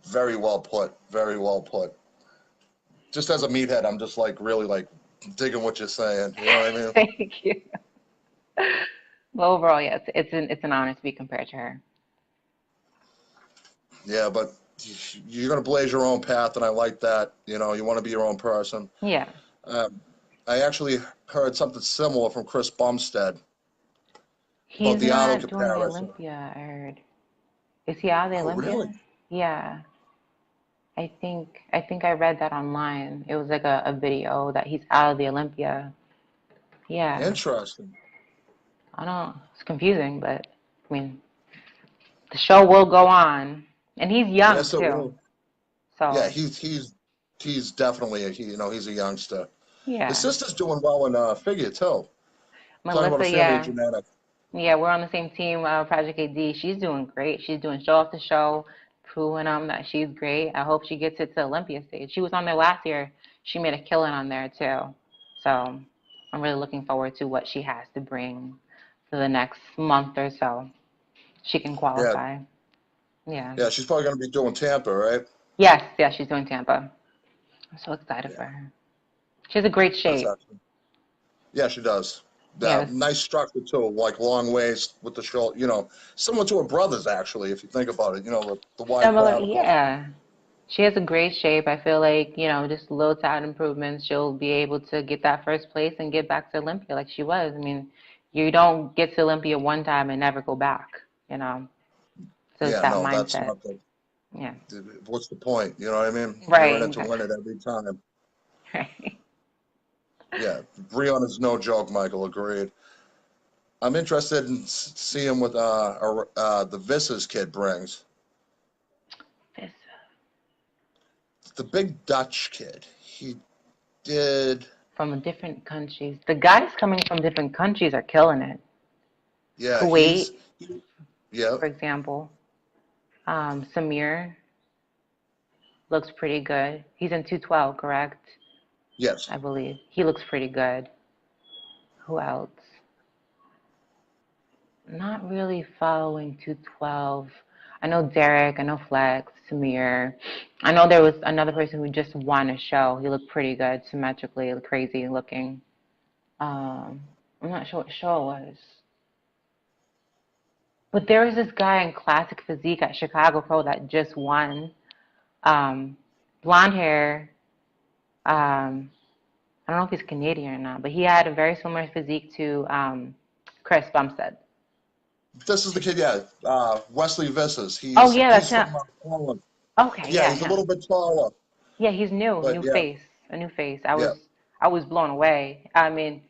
Very well put. Very well put. Just as a meathead, I'm just like really like digging what you're saying. You know what I mean? Thank you. But overall, yes, it's an honor to be compared to her. Yeah, but you're gonna blaze your own path, and I like that. You want to be your own person. Yeah. Um, I actually heard something similar from Chris Bumstead about He's the Arnold not doing the comparison. Olympia, I heard. Is he out of the Oh, really? Olympia? Yeah. I think I read that online. It was like a video that he's out of the Olympia. Yeah. Interesting. I don't it's confusing, but I mean the show will go on. And he's young Yes, it too. will. Yeah, So he's definitely he's a youngster. His yeah. sister's doing well in figure too. Talking about a Melissa, family of yeah. genetics. Yeah, we're on the same team, Project AD. She's doing great. She's doing show after show, proving that she's great. I hope she gets it to Olympia stage. She was on there last year. She made a killing on there too. So I'm really looking forward to what she has to bring for the next month or so. She can Yeah, qualify. Yeah. yeah, she's probably going to be doing Tampa, right? Yes, yes, she's doing Tampa. I'm so excited Yeah, for her. She has a great that's shape. actually. Yeah, she does. Yeah, Nice structure too, like long waist with the shoulder. Similar to her brothers actually, if you think about it. The wide similar. clavicle. Yeah, she has a great shape. I feel like, just little tad improvements, she'll be able to get that first place and get back to Olympia like she was. I mean, you don't get to Olympia one time and never go back, you know. So it's Yeah, that no, that's mindset. not the. Yeah. What's the point? You know what I mean? You're Right. in it to win it every time. Right. Yeah, Breon is no joke, Michael. Agreed. I'm interested in seeing what the Visses kid brings. This The big Dutch kid. He did. from different countries. The guys coming from different countries are killing it. Yeah, Kuwait, yeah, for example. Samir looks pretty good. He's in 212, correct? yes. I believe. He looks pretty good. Who else? Not really following 212. I know Derek, I know Flex, Samir. I know there was another person who just won a show. He looked pretty good, symmetrically, crazy looking. I'm not sure what show it was. But there was this guy in classic physique at Chicago Pro that just won. Um, Blonde hair. I don't know if he's Canadian or not, but he had a very similar physique to Chris Bumstead. This is the kid, yeah. Wesley Visses. Oh He's yeah, that's he's him. from Poland. Okay, Yeah, yeah, he's a little him. bit taller, Yeah, he's but new yeah, face, a new face. I yeah, was I was blown away. I mean,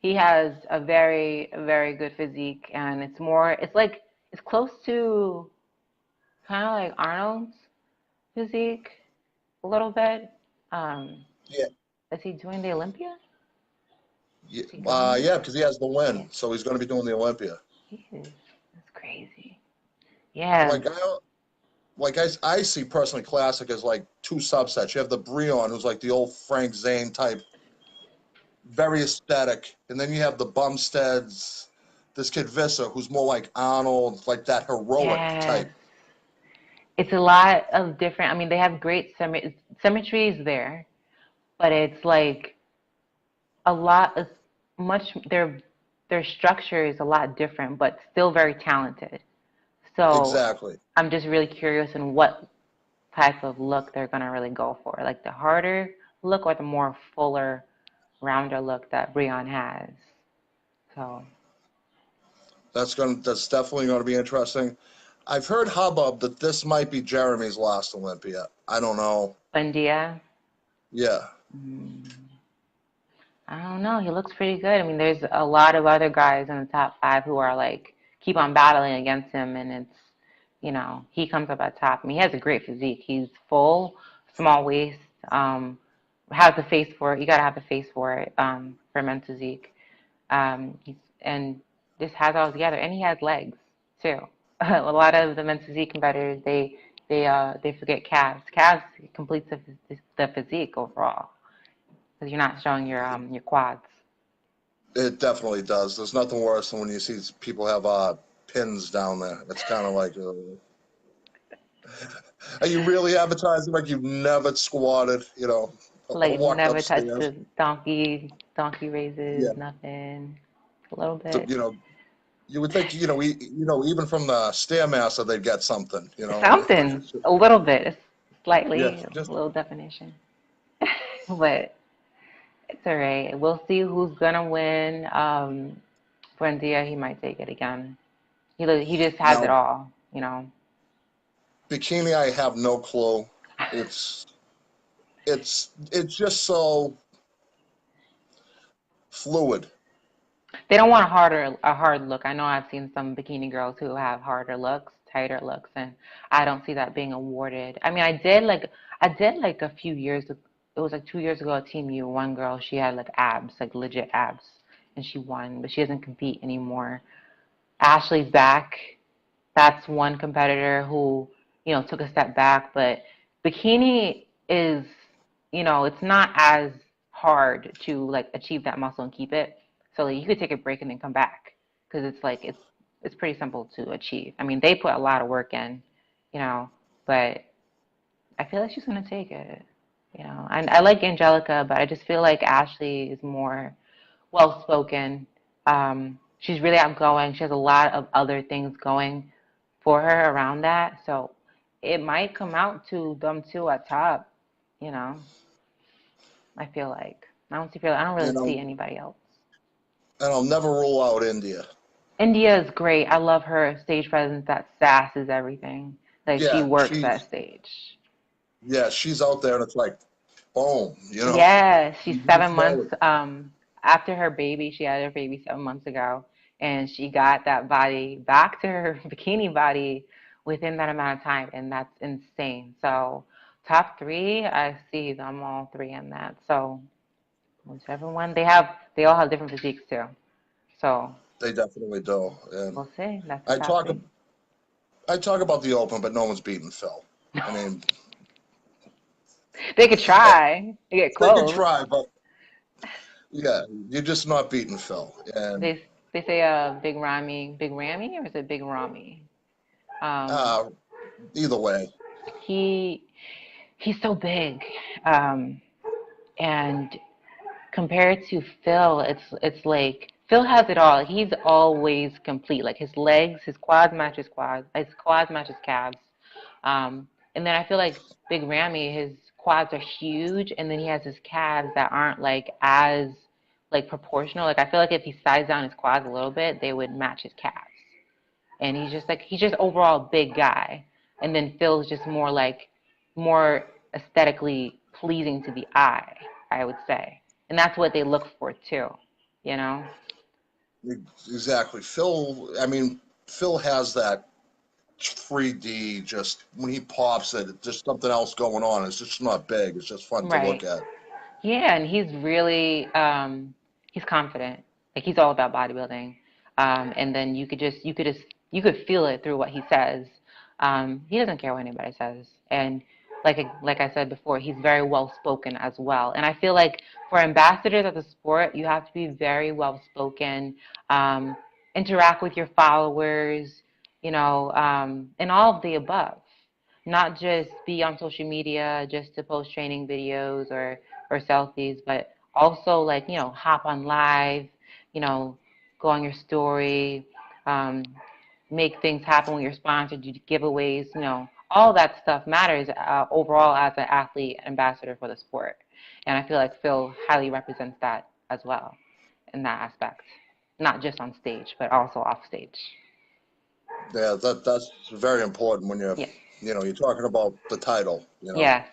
he has a very very good physique, and it's close to kind of like Arnold's physique a little bit. Um, yeah, is he doing the Olympia? yeah, Is he going? yeah, because he has the Yeah, win, so he's going to be doing the Olympia. he is. That's crazy. Yeah, Like I see personally classic as like two subsets. You have the Breon, who's like the old Frank Zane type, very aesthetic, and then you have the Bumsteads, this kid Visser, who's more like Arnold, like that heroic yes. type. It's a lot of different. I mean, they have great symmetry is there, but it's like a lot of much. Their structure is a lot different, but still very talented. So Exactly. I'm just really curious in what type of look they're gonna really go for, like the harder look or the more fuller, rounder look that Breon has. So That's definitely going to be interesting. I've heard hubbub that this might be Jeremy's last Olympia. I don't know. India, Yeah, I don't know. He looks pretty good. I mean, there's a lot of other guys in the top five who are like keep on battling against him, and he comes up at top. I mean, he has a great physique. He's full, small waist, um, has the face for it. You gotta have the face for it, for men's physique. And just has it all together, and he has legs too. A lot of the men's physique competitors, they forget calves. Calves completes the physique overall because you're not showing your quads. it definitely does. There's nothing worse than when you see people have pins down there. It's kind of like, are you really advertising like you've never squatted, or Like walked never touched upstairs? the donkey Yeah. raises, nothing. A little So, bit. you would think, even from the Stairmaster, they'd get something, Something. A little bit. Yeah, Slightly, just a little definition. But it's all right. We'll see who's gonna win. Buendia, he might take it again. He just has it now all. bikini. I have no clue. It's it's just so fluid. They don't want a hard look. I know I've seen some bikini girls who have harder looks, tighter looks, and I don't see that being awarded. I mean, I did like a few years. It was like 2 years ago at Team U. One girl, she had like abs, like legit abs, and she won, but she doesn't compete anymore. Ashley's back. That's one competitor who, took a step back. But bikini is, it's not as hard to like achieve that muscle and keep it. So like, you could take a break and then come back because it's like it's pretty simple to achieve. I mean, they put a lot of work in, but I feel like she's gonna take it. And I like Angelica, but I just feel like Ashley is more well spoken. She's really outgoing. She has a lot of other things going for her around that. So it might come out to them two at top, you know. I feel like. I don't really And I'll see anybody else. and I'll never rule out India. India is great. I love her stage presence. That sass is everything. Like she Yeah, works that stage. she's out there, and it's like, boom, Yeah, she's you seven just know months. it. After her baby, she had her baby 7 months ago, and she got that body back to her bikini body within that amount of time, and that's insane. So, top three, I see them all three in that. So, whichever one they all have different physiques too. So, They definitely do. And we'll see. That's the I top talk three. I talk about the Open, but no one's beating Phil. I mean, They could try. They get they could close. try, but yeah, you're just not beating Phil. And They say Big Rammy, or is it Big Rami? Um, uh, either way, he he's so big, um, and compared to Phil, it's like Phil has it all. He's always complete. Like his legs, his quads match his quads, his quads match his calves. And then I feel like Big Ramy, his quads are huge, and then he has his calves that aren't like as like proportional. Like I feel like if he sized down his quads a little bit, they would match his calves. And he's just overall a big guy. And then Phil's just more aesthetically pleasing to the eye, I would say. And that's what they look for too, you know? exactly. Phil, I mean, Phil has that 3D, just when he pops it, just something else going on. It's just not big. It's just fun to look Right. at. Yeah, and he's confident. Like he's all about bodybuilding. And then you could feel it through what he says. He doesn't care what anybody says. And like I said before, he's very well spoken as well. And I feel like for ambassadors of the sport, you have to be very well spoken, um, interact with your followers, and all of the above. Not just be on social media just to post training videos or selfies, but also like, hop on live, you know, go on your story, um, make things happen with your sponsor, do giveaways, all that stuff matters overall as an athlete ambassador for the sport. And I feel like Phil highly represents that as well in that aspect, not just on stage, but also off stage. Yeah, that's very important when Yeah. you're talking about the title. Yes.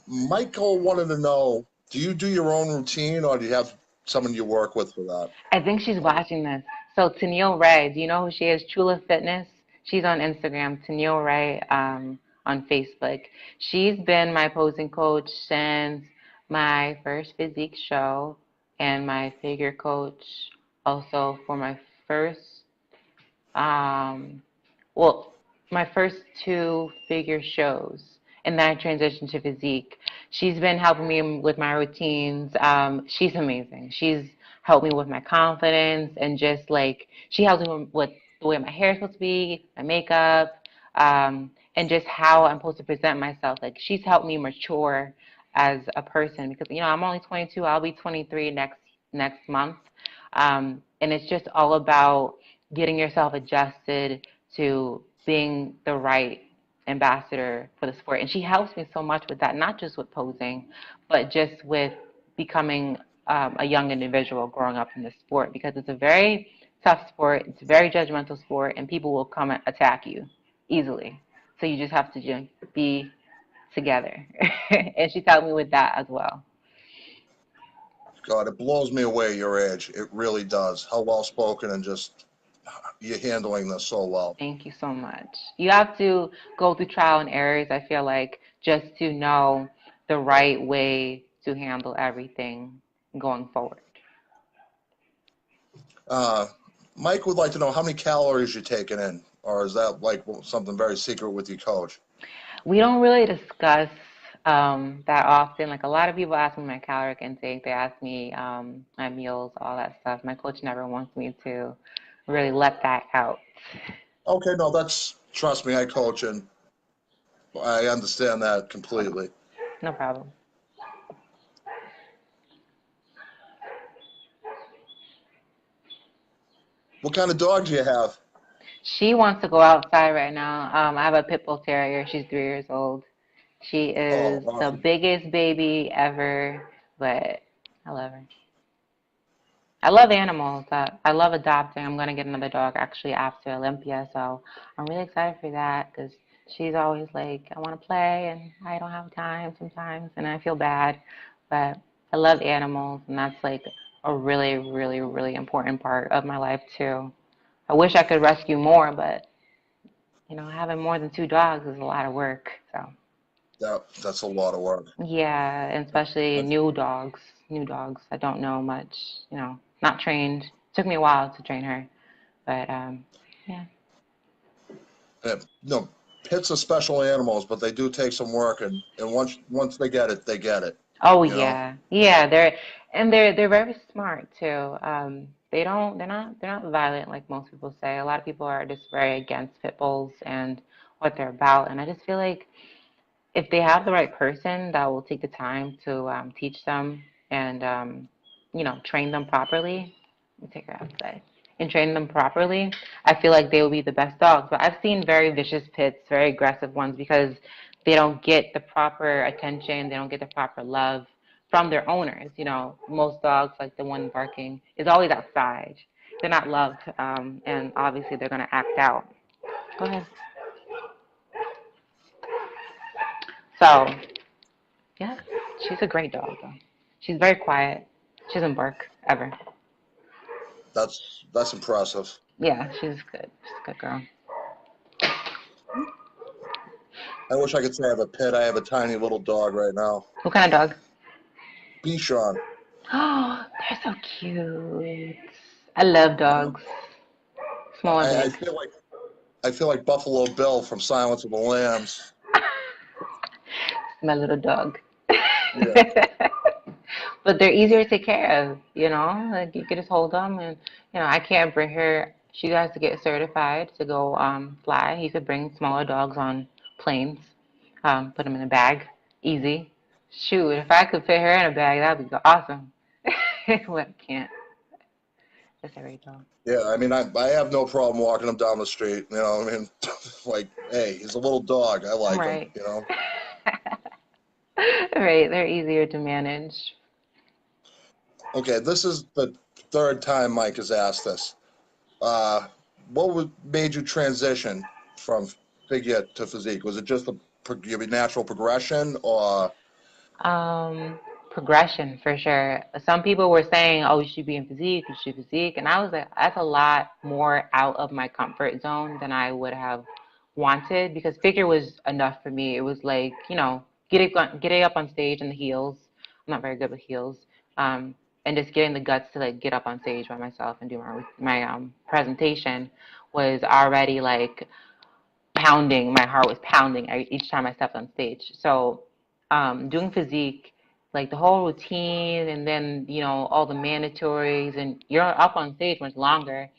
Michael wanted to know, do you do your own routine or do you have someone you work with for that? I think she's watching this. So Tennille Ray, do you know who she is? Chula Fitness. She's on Instagram. Tennille Ray on Facebook. She's been my posing coach since my first physique show and my figure coach also for my first um, well, my first two figure shows, and then I transitioned to physique. She's been helping me with my routines. She's amazing. She's helped me with my confidence and just like she helps me with the way my hair is supposed to be, my makeup, and just how I'm supposed to present myself. Like she's helped me mature as a person because I'm only 22. I'll be 23 next month, and it's just all about getting yourself adjusted to being the right ambassador for the sport. And she helps me so much with that, not just with posing, but just with becoming a young individual growing up in this sport because it's a very tough sport. It's a very judgmental sport, and people will come and attack you easily. So you just have to just be together. And she's helped me with that as well. God, it blows me away your age. It really does. How well spoken and just you're handling this so well. Thank you so much. You have to go through trial and errors, I feel like, just to know the right way to handle everything going forward. Uh, Mike would like to know how many calories you're taking in, or is that like something very secret with your coach? We don't really discuss that often. Like a lot of people ask me my caloric intake. They ask me my meals, all that stuff. My coach never wants me to really let that out. Okay, no, trust me, I coach and I understand that completely. No problem. What kind of dog do you have? She wants to go outside right now. I have a pit bull terrier. She's 3 years old. She Oh, is the awesome. biggest baby ever, but I love her. I love animals. I love adopting. I'm going to get another dog actually after Olympia, so I'm really excited for that because she's always like, I want to play and I don't have time sometimes, and I feel bad. But I love animals, and that's like a really, really, really important part of my life too. I wish I could rescue more, but having more than 2 dogs is a lot of work. So That's a lot of work. yeah, and especially That's, new dogs. New dogs. I don't know much. Not trained. Took me a while to train her, but yeah. no, pits are special animals, but they do take some work, and once they get it, they get it. Oh You know. yeah, yeah. They're very smart too. They're not violent like most people say. A lot of people are just very against pit bulls and what they're about, and I just feel like if they have the right person that will take the time to teach them and train them properly, let me take her outside and train them properly, I feel like they will be the best dogs. But I've seen very vicious pits, very aggressive ones because they don't get the proper attention, they don't get the proper love from their owners. Most dogs, like the one barking, is always outside. They're not loved, and obviously they're going to act out. Go ahead. So yeah, she's a great dog, though. She's very quiet. She doesn't bark ever. That's impressive. Yeah, she's good. She's a good girl. I wish I could say I have a pet. I have a tiny little dog right now. What kind of dog? Bichon. Oh, they're so cute. I love dogs, small or I big. feel like Buffalo Bill from Silence of the Lambs. My little dog. Yeah. But they're easier to take care of. Like you can just hold them, and I can't bring her. She has to get certified to go fly. You could bring smaller dogs on planes, put them in a bag, easy. Shoot, if I could fit her in a bag, that'd be awesome. But I can't. That's every dog. Yeah, I mean, I have no problem walking him down the street. I mean, like, hey, he's a little dog. I like him. Right. Right. They're easier to manage. Okay, this is the third time Mike has asked this. Uh, made you transition from figure to physique? Was it just your natural progression, or? Um, Progression for sure. Some people were saying, "Oh, you should be in physique, you should physique," and I was like, "That's a lot more out of my comfort zone than I would have wanted because figure was enough for me. It was like, getting up on stage in the heels. I'm not very good with heels, and just getting the guts to like get up on stage by myself and do my presentation was already like pounding. My heart was pounding each time I stepped on stage. So doing physique, like the whole routine, and then all the mandatories, and you're up on stage much longer,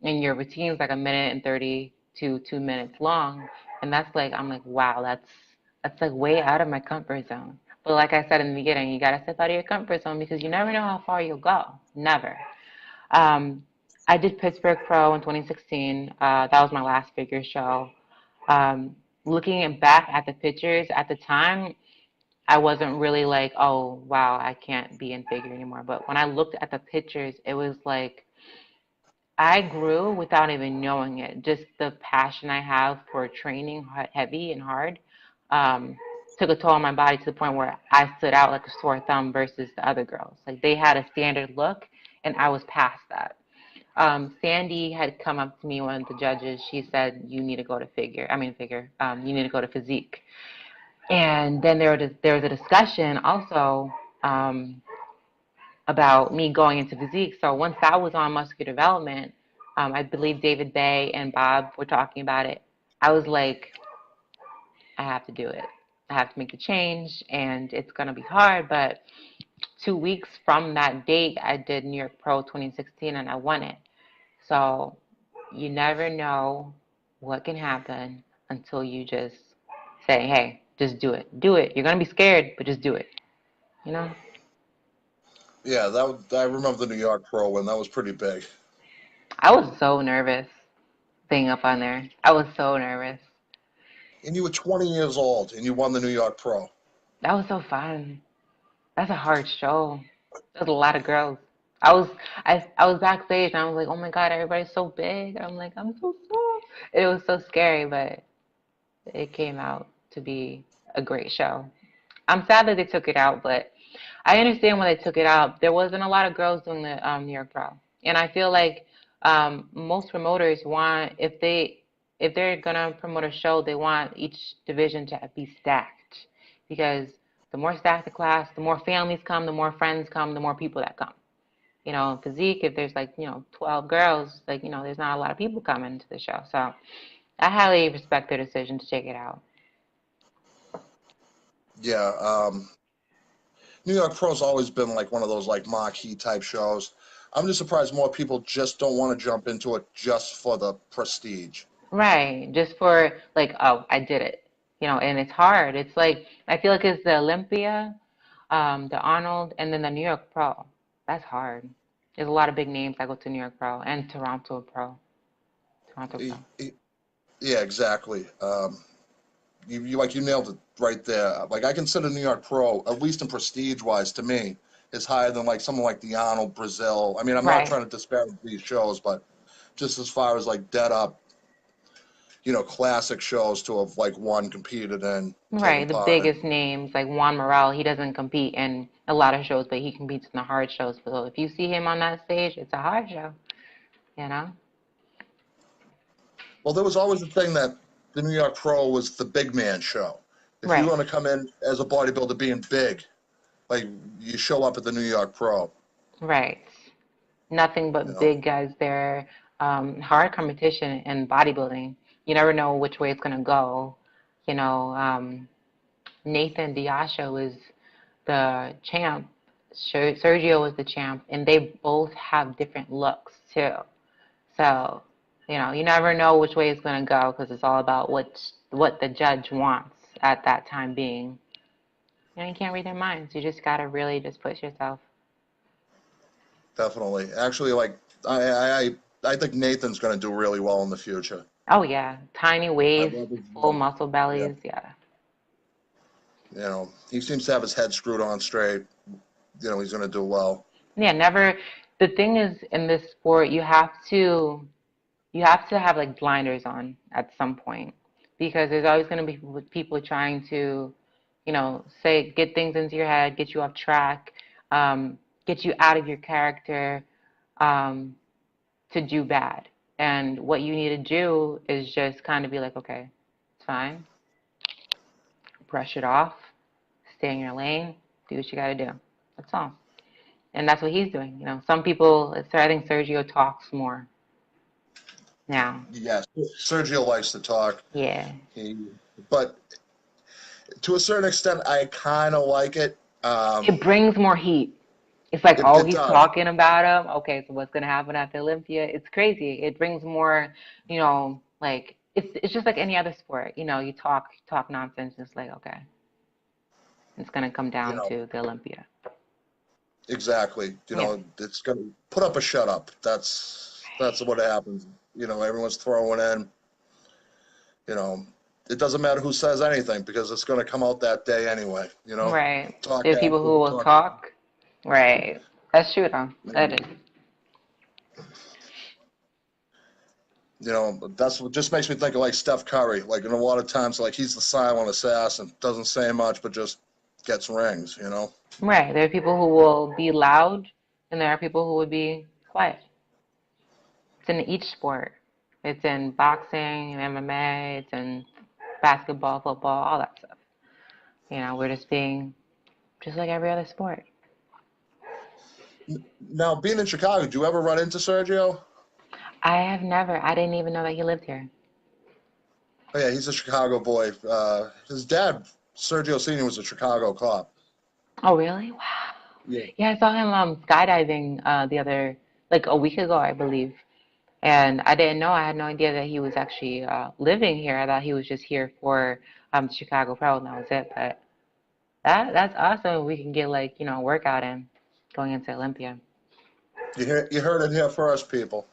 and your routine's like a minute and 30 to 2 minutes long, and that's like I'm like wow, that's like way out of my comfort zone. But like I said in the beginning, you gotta step out of your comfort zone because you never know how far you'll go. Never. Um, I did Pittsburgh Pro in 2016. That was my last figure show. Looking back at the pictures at the time, I wasn't really like, oh, wow, I can't be in figure anymore. But when I looked at the pictures, it was like I grew without even knowing it. Just the passion I have for training heavy and hard took a toll on my body to the point where I stood out like a sore thumb versus the other girls. Like they had a standard look, and I was past that. Sandy had come up to me, one of the judges. She said, "You need to go to figure. I mean, figure. You need to go to physique." And then there was a discussion also about me going into physique. So once that was on muscular development, I believe David Bay and Bob were talking about it. I was like, I have to do it. I have to make the change, and it's going to be hard. But 2 weeks from that date, I did New York Pro 2016, and I won it. So you never know what can happen until you just say, hey, just do it. Do it. You're going to be scared, but just do it. You know? Yeah, I remember the New York Pro when that was pretty big. I was so nervous being up on there. I was so nervous. And you were 20 years old, and you won the New York Pro. That was so fun. That's a hard show. There's a lot of girls. I was backstage and I was like, oh my God, everybody's so big. I'm like, I'm so small. It was so scary, but it came out to be a great show. I'm sad that they took it out, but I understand why they took it out. There wasn't a lot of girls doing the New York Pro, and I feel like most promoters want if they're gonna promote a show, they want each division to be stacked because the more stacked the class, the more families come, the more friends come, the more people that come. You know, physique, if there's like 12 girls, like there's not a lot of people coming to the show. So I highly respect their decision to take it out. Yeah, New York Pro's always been like one of those like marquee type shows. I'm just surprised more people just don't want to jump into it just for the prestige. Right, just for like, oh, I did it, and it's hard. It's like I feel like it's the Olympia, the Arnold, and then the New York Pro. That's hard. There's a lot of big names that go to New York Pro and Toronto Pro. Toronto Pro. E- e- Yeah, exactly. You nailed it right there. Like I consider New York Pro, at least in prestige wise, to me, is higher than like someone like the Arnold Brazil. I mean, I'm not Right, trying to disparage these shows, but just as far as like dead up, classic shows to have like one competed in, taken right. The part in. biggest names like Juan Morel, he doesn't compete in a lot of shows, but he competes in the hard shows. So if you see him on that stage, it's a hard show, you know? Well, there was always the thing that the New York Pro was the big man show. If you're Right. going to come in as a bodybuilder being big, like you show up at the New York Pro, Right. Nothing you but know. big guys there. Hard competition in bodybuilding. You never know which way it's gonna go. You know, Nathan Diasho is the champ. Sergio is the champ, and they both have different looks too. So, you never know which way it's gonna go because it's all about what the judge wants at that time being. You can't read their minds. You just gotta really just push yourself. Definitely. Actually, like I think Nathan's going to do really well in the future. Oh yeah, tiny I waist, love his full build. muscle Yeah. bellies. Yeah. He seems to have his head screwed on straight. He's going to do well. Yeah, never. The thing is, in this sport, you have to have like blinders on at some point because there's always going to be people trying to, say get things into your head, get you off track, get you out of your character, um, to do bad. And what you need to do is just kind of be like, okay, it's fine, brush it off, stay in your lane, do what you got to do. That's all. And that's what he's doing. Some people, I think Sergio talks more now. Yes, Sergio likes to talk. Yeah. But to a certain extent, I kind of like it. It brings more heat. It's like, It, oh, it he's does. talking about him. Okay, so what's gonna happen at the Olympia? It's crazy. It brings more, like it's just like any other sport. You talk nonsense. It's like, okay, it's gonna come You down know, to the Olympia. exactly. Yeah. It's going to put up a shut up. That's what happens. Everyone's throwing in. You know, it doesn't matter who says anything because it's going to come out that day anyway. Right. Talk There's people after who the will talk. talk. Right. That's true though. That is. That's what just makes me think of like Steph Curry. Like in a lot of times, like he's the silent assassin, doesn't say much, but just gets rings. Right. There are people who will be loud, and there are people who would be quiet. It's in each sport. It's in boxing, and MMA, it's in basketball, football, all that stuff. We're just being just like every other sport. Now, being in Chicago, do you ever run into Sergio? I have never. I didn't even know that he lived here. Oh, yeah, he's a Chicago boy. His dad, Sergio Sr., was a Chicago cop. Oh, really? Wow. Yeah. Yeah, I saw him skydiving the other, like a week ago, I believe. And I didn't know. I had no idea that he was actually living here. I thought he was just here for Chicago Pro, and that was it. But that's awesome. We can get like a workout in going into Olympia. You heard it here first, people.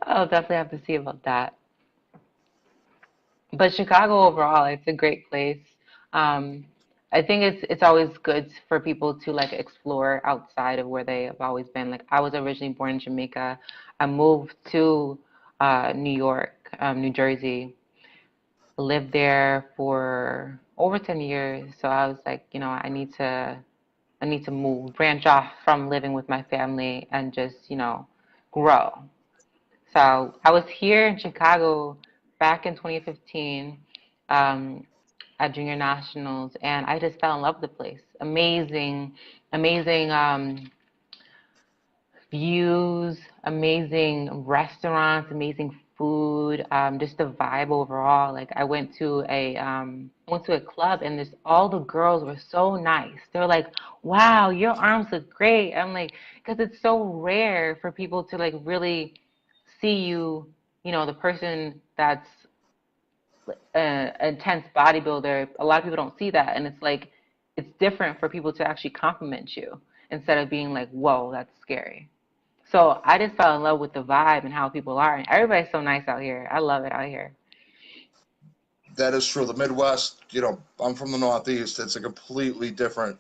I'll definitely have to see about that. But Chicago overall, it's a great place. Um, I think it's always good for people to like explore outside of where they have always been. Like I was originally born in Jamaica. I moved to New York, New Jersey, lived there for over 10 years. So I was like, I need to move, branch off from living with my family and just, grow. So I was here in Chicago back in 2015 at Junior Nationals, and I just fell in love with the place. Amazing, amazing views, amazing restaurants, amazing food, just the vibe overall. Like I went to a club and this all the girls were so nice. They were like, "Wow, your arms look great." I'm like, because it's so rare for people to like really see you, the person that's an intense bodybuilder. A lot of people don't see that, and it's like it's different for people to actually compliment you instead of being like, "Whoa, that's scary." So I just fell in love with the vibe and how people are. And everybody's so nice out here. I love it out here. That is true. The Midwest, I'm from the Northeast. It's a completely different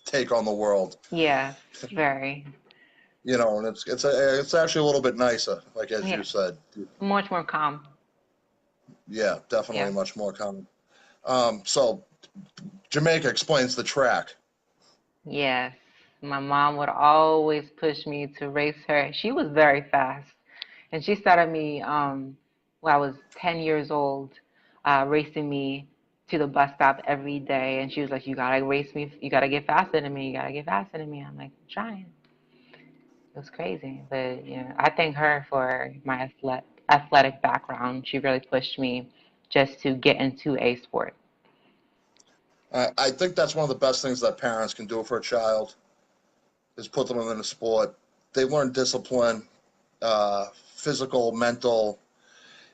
take on the world. Yeah, very. And it's actually a little bit nicer, like as Yeah, you said. much more calm. Yeah, definitely Yeah. much more common. So Jamaica explains the track. Yes. My mom would always push me to race her. She was very fast. And she started me when I was 10 years old, racing me to the bus stop every day. And she was like, "You gotta race me. You gotta get faster than me. You gotta get faster than me." I'm like, "I'm trying." It was crazy, but I thank her for my athletic background. She really pushed me just to get into a sport. I think that's one of the best things that parents can do for a child is put them in a sport. They learn discipline, physical, mental,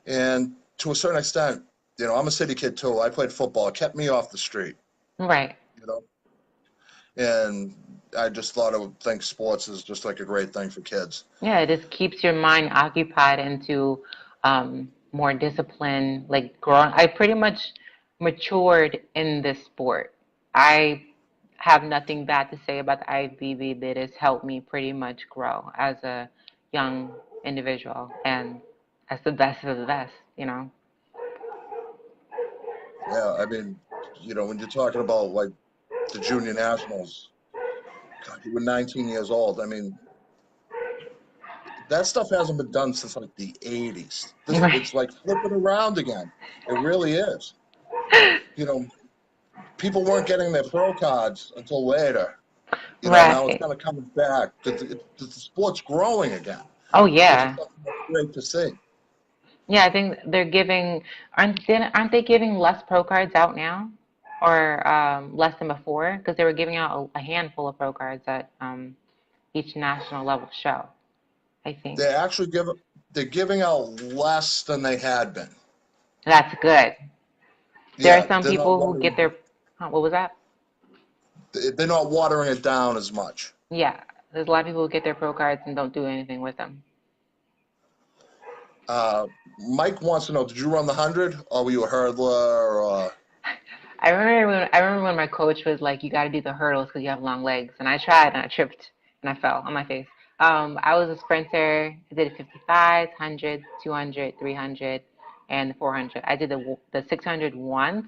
and to a certain extent, I'm a city kid too. I played football. It kept me off the street, Right. you know, and I just thought I would think sports is just like a great thing for kids. Yeah, it just keeps your mind occupied into more discipline, like growing. I pretty much matured in this sport. I have nothing bad to say about the IBB that has helped me pretty much grow as a young individual and as the best of the best. Yeah, I mean, when you're talking about like the junior nationals, God, you were 19 years old. I mean, that stuff hasn't been done since like the 80s. Right. It's like flipping around again. It really is. You know, people weren't getting their pro cards until later. Now it's Right. kind of coming back. The sport's growing again, Oh which is yeah. something that's great to see. Yeah, I think they're giving aren't they giving less pro cards out now, or less than before? Because they were giving out a handful of pro cards at each national level show, I think. They actually they're giving out less than they had been. That's good. There are Yeah, some they're not people who get watering. their, what was that? They're not watering it down as much. Yeah, there's a lot of people who get their pro cards and don't do anything with them. Uh, Mike wants to know: did you run the 100, or were you a hurdler? Or I remember when my coach was like, "You got to do the hurdles because you have long legs," and I tried and I tripped and I fell on my face. I was a sprinter. I did 55, 100, 200, 300, and the 400. I did the 600 once.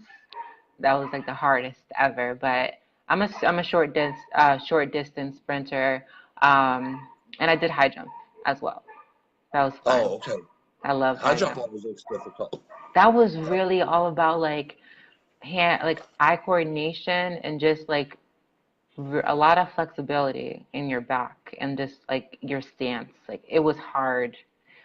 That was like the hardest ever. But I'm a short distance sprinter, and I did high jump as well. That was fun. okay, I love high high jump jump. always looks difficult. That was really all about like hand, like eye coordination, and just like a lot of flexibility in your back and just like your stance. Like it was hard.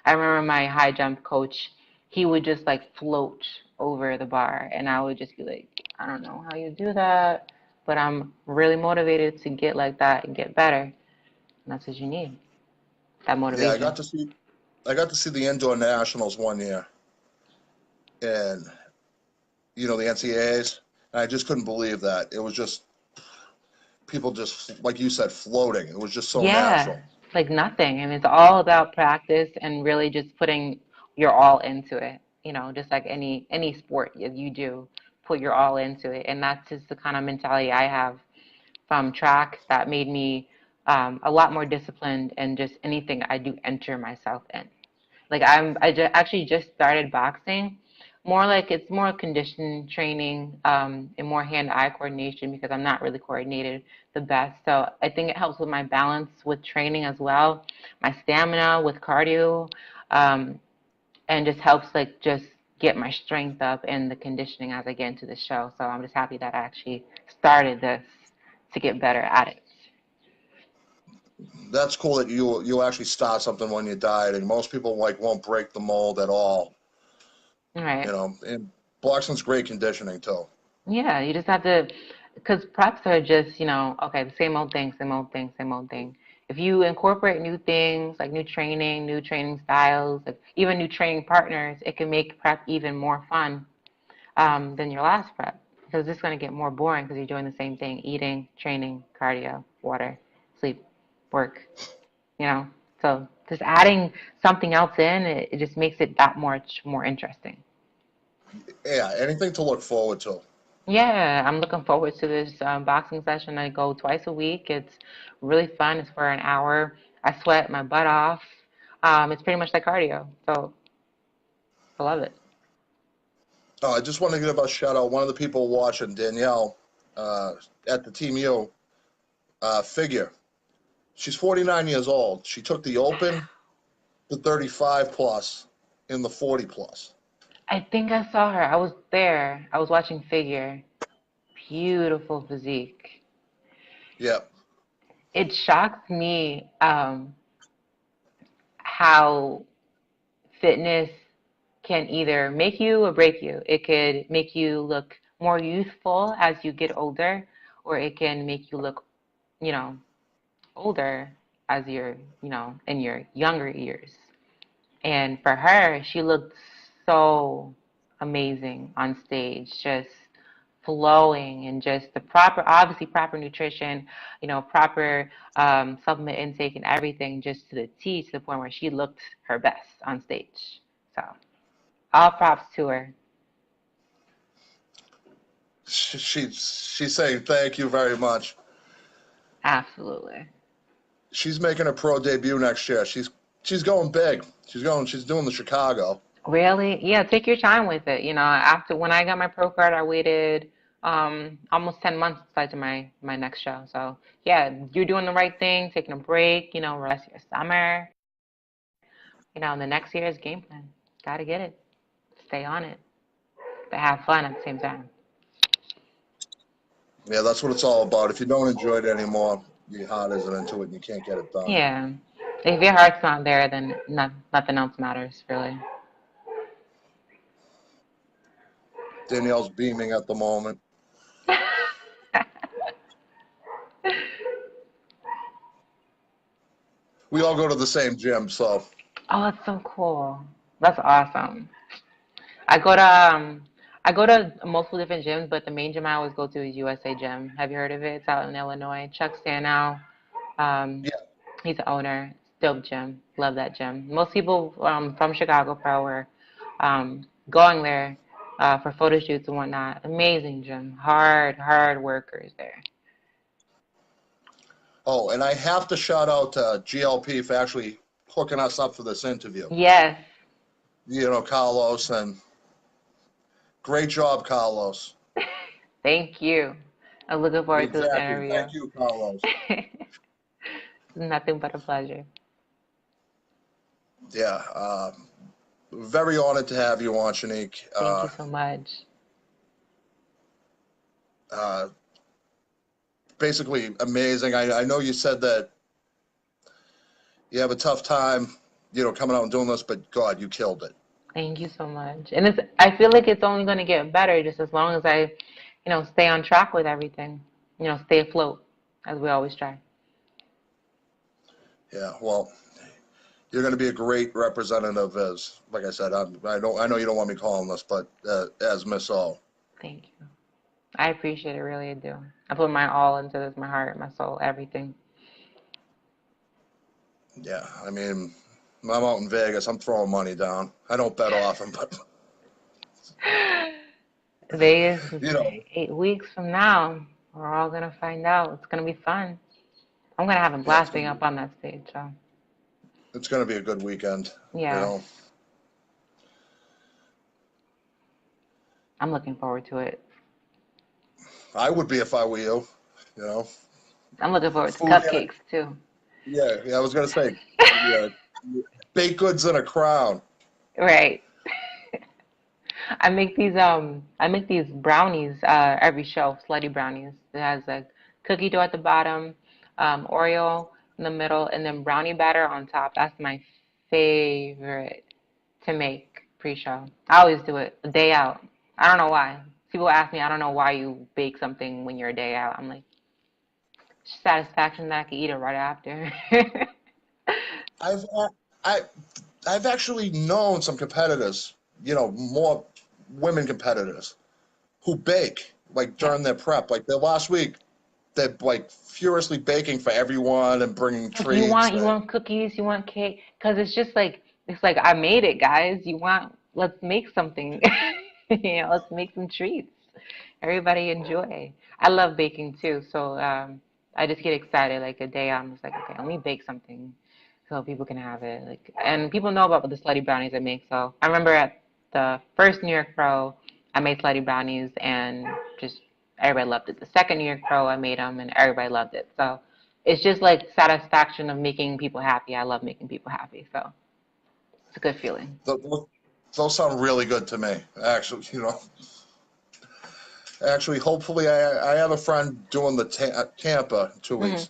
I remember my high jump coach, he would just like float over the bar, and I would just be like, I don't know how you do that, but I'm really motivated to get like that and get better. And that's what you need, that Yeah, motivation. I got to see the indoor nationals one year, and the NCAAs, and I just couldn't believe that. It was just people just like you said floating. It was just so Yeah, natural. like nothing. And it's all about practice and really just putting your all into it. Just like any sport you do, put your all into it. And that's just the kind of mentality I have from track that made me a lot more disciplined in just anything I do enter myself in. Like actually just started boxing. More like it's more condition training and more hand-eye coordination because I'm not really coordinated the best. So I think it helps with my balance with training as well, my stamina with cardio, um, and just helps like just get my strength up and the conditioning as I get into the show. So I'm just happy that I actually started this to get better at it. That's cool that you actually start something when you're dieting. Most people like won't break the mold at all. All right. And boxing's great conditioning too. Yeah, you just have to, because preps are just, okay, the same old thing, same old thing, same old thing. If you incorporate new things, like new training styles, like even new training partners, it can make prep even more fun than your last prep because it's going to get more boring because you're doing the same thing, eating, training, cardio, water, sleep, work, you know. So just adding something else in, it just makes it that much more interesting. Yeah, anything to look forward to. Yeah, I'm looking forward to this boxing session. I go twice a week. It's really fun. It's for an hour. I sweat my butt off. It's pretty much like cardio, so I love it. I just want to give a shout out. One of the people watching, Danielle, uh, at the Team U figure. She's 49 years old. She took the Open, the 35 plus, and the 40 plus. I think I saw her. I was there. I was watching figure. Beautiful physique. Yeah. It shocks me how fitness can either make you or break you. It could make you look more youthful as you get older, or it can make you look, you know, older as you're, in your younger years. And for her, she looked so amazing on stage, just flowing and just the proper, obviously proper nutrition, proper supplement intake and everything just to the T to the point where she looked her best on stage. So all props to her. She's saying thank you very much. Absolutely. She's making a pro debut next year. She's going big. She's doing the Chicago. Really? Yeah, take your time with it. After when I got my pro card, I waited almost 10 months to my next show. So, yeah, you're doing the right thing, taking a break, rest your summer. The next year's game plan. Got to get it. Stay on it. But have fun at the same time. Yeah, that's what it's all about. If you don't enjoy it anymore, your heart isn't into it and you can't get it done. Yeah. If your heart's not there, then nothing else matters, really. Danielle's beaming at the moment. We all go to the same gym, so Oh, that's so cool. That's awesome. I go to um I go to multiple different gyms, but the main gym I always go to is USA Gym. Have you heard of it? It's out in Illinois. Chuck Stanow, um, yeah. he's the owner. Dope gym. Love that gym. Most people from Chicago Pro are going there for photo shoots and whatnot. Amazing gym. Hard workers there. Oh, and I have to shout out to GLP for actually hooking us up for this interview. Yes. Carlos, and great job, Carlos. Thank you. I'm looking forward to this Exactly. interview. Thank you, Carlos. Nothing but a pleasure. Yeah. Very honored to have you on, Shanique. Thank you so much. Uh, basically amazing. I know you said that you have a tough time, coming out and doing this, but God, you killed it. Thank you so much. And I feel like it's only going to get better just as long as I, stay on track with everything. Stay afloat, as we always try. Yeah, well, you're going to be a great representative, as like I said. I know you don't want me calling this, but as Miss O. Thank you. I appreciate it, really I do. I put my all into this, my heart, my soul, everything. Yeah, I mean, I'm out in Vegas. I'm throwing money down. I don't bet often, but Vegas is you know, 8 weeks from now. We're all going to find out. It's going to be fun. I'm going to have a yeah, blast being up on that stage. So, it's gonna be a good weekend. yes, I'm looking forward to it. I would be if I were you. You know, I'm looking forward to food. cupcakes, too. Yeah. I was gonna say, yeah, baked goods and a crown. Right. I make these brownies every show, slutty brownies. It has a cookie dough at the bottom, Oreo in the middle, and then brownie batter on top. That's my favorite to make pre-show. I always do it a day out. I don't know why. People ask me, I don't know why you bake something when you're a day out. I'm like, satisfaction that I can eat it right after. I've I I've actually known some competitors, more women competitors who bake like Yeah. during their prep. Like their last week, they're like furiously baking for everyone and bringing Like you treats. want you want cookies, you want cake, because it's like I made it, guys. Let's make something. Let's make some treats. Everybody enjoy. I love baking too, so I just get excited. Like a day, I'm just like, okay, let me bake something so people can have it. Like, and people know about the slutty brownies I make. So I remember at the first New York Pro, I made slutty brownies, and just everybody loved it. The second New York Pro, I made them, and everybody loved it. So it's just like satisfaction of making people happy. I love making people happy, so it's a good feeling. Those sound really good to me. Actually, hopefully, I have a friend doing the Tampa in 2 weeks.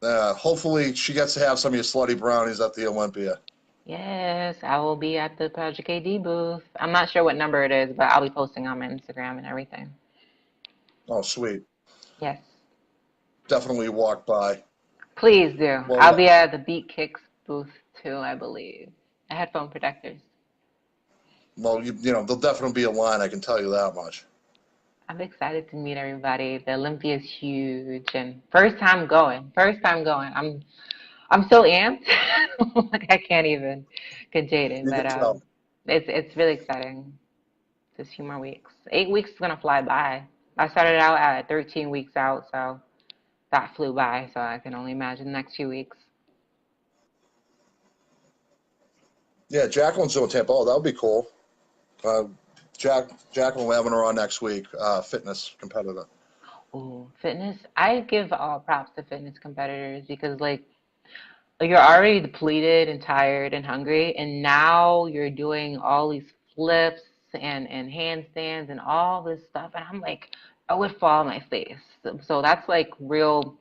Hmm. Hopefully, she gets to have some of your slutty brownies at the Olympia. Yes, I will be at the Project AD booth. I'm not sure what number it is, but I'll be posting on my Instagram and everything. Oh, sweet. Yes, Definitely walk by. please do. Well, I'll be at the Beat Kicks booth too, I believe. The headphone protectors. there'll definitely be a line. I can tell you that much. I'm excited to meet everybody. The Olympia is huge and first time going. First time going. I'm so amped. Like I can't even contain it. You But can tell. it's really exciting. Just a few more weeks. 8 weeks is gonna fly by. I started out at 13 weeks out, so that flew by. So I can only imagine the next few weeks. Yeah, Jacqueline's doing Tampa. Oh, that would be cool. Uh, Jacqueline, we're having her on next week. Fitness competitor. Ooh, fitness. I give all props to fitness competitors because like you're already depleted and tired and hungry, and now you're doing all these flips and handstands and all this stuff, and I'm like, I would fall on my face. So that's like real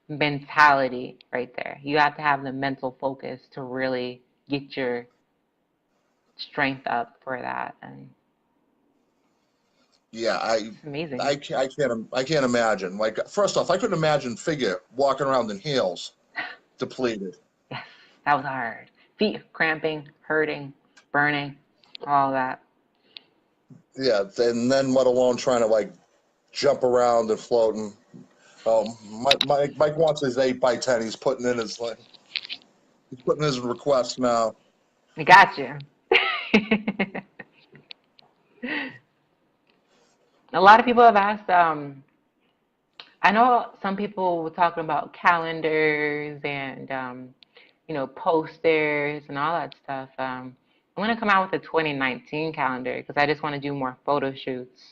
mentality right there. You have to have the mental focus to really get your strength up for that, and Yeah, it's amazing. I can't imagine. Like, first off, I couldn't imagine figure walking around in heels, depleted. Yes, that was hard. Feet cramping, hurting, burning, all that. Yeah, and then let alone trying to like jump around and floating. Mike wants his 8x10. He's putting his request now. I got you. A lot of people have asked. I know some people were talking about calendars and posters and all that stuff. I'm gonna come out with a 2019 calendar because I just want to do more photo shoots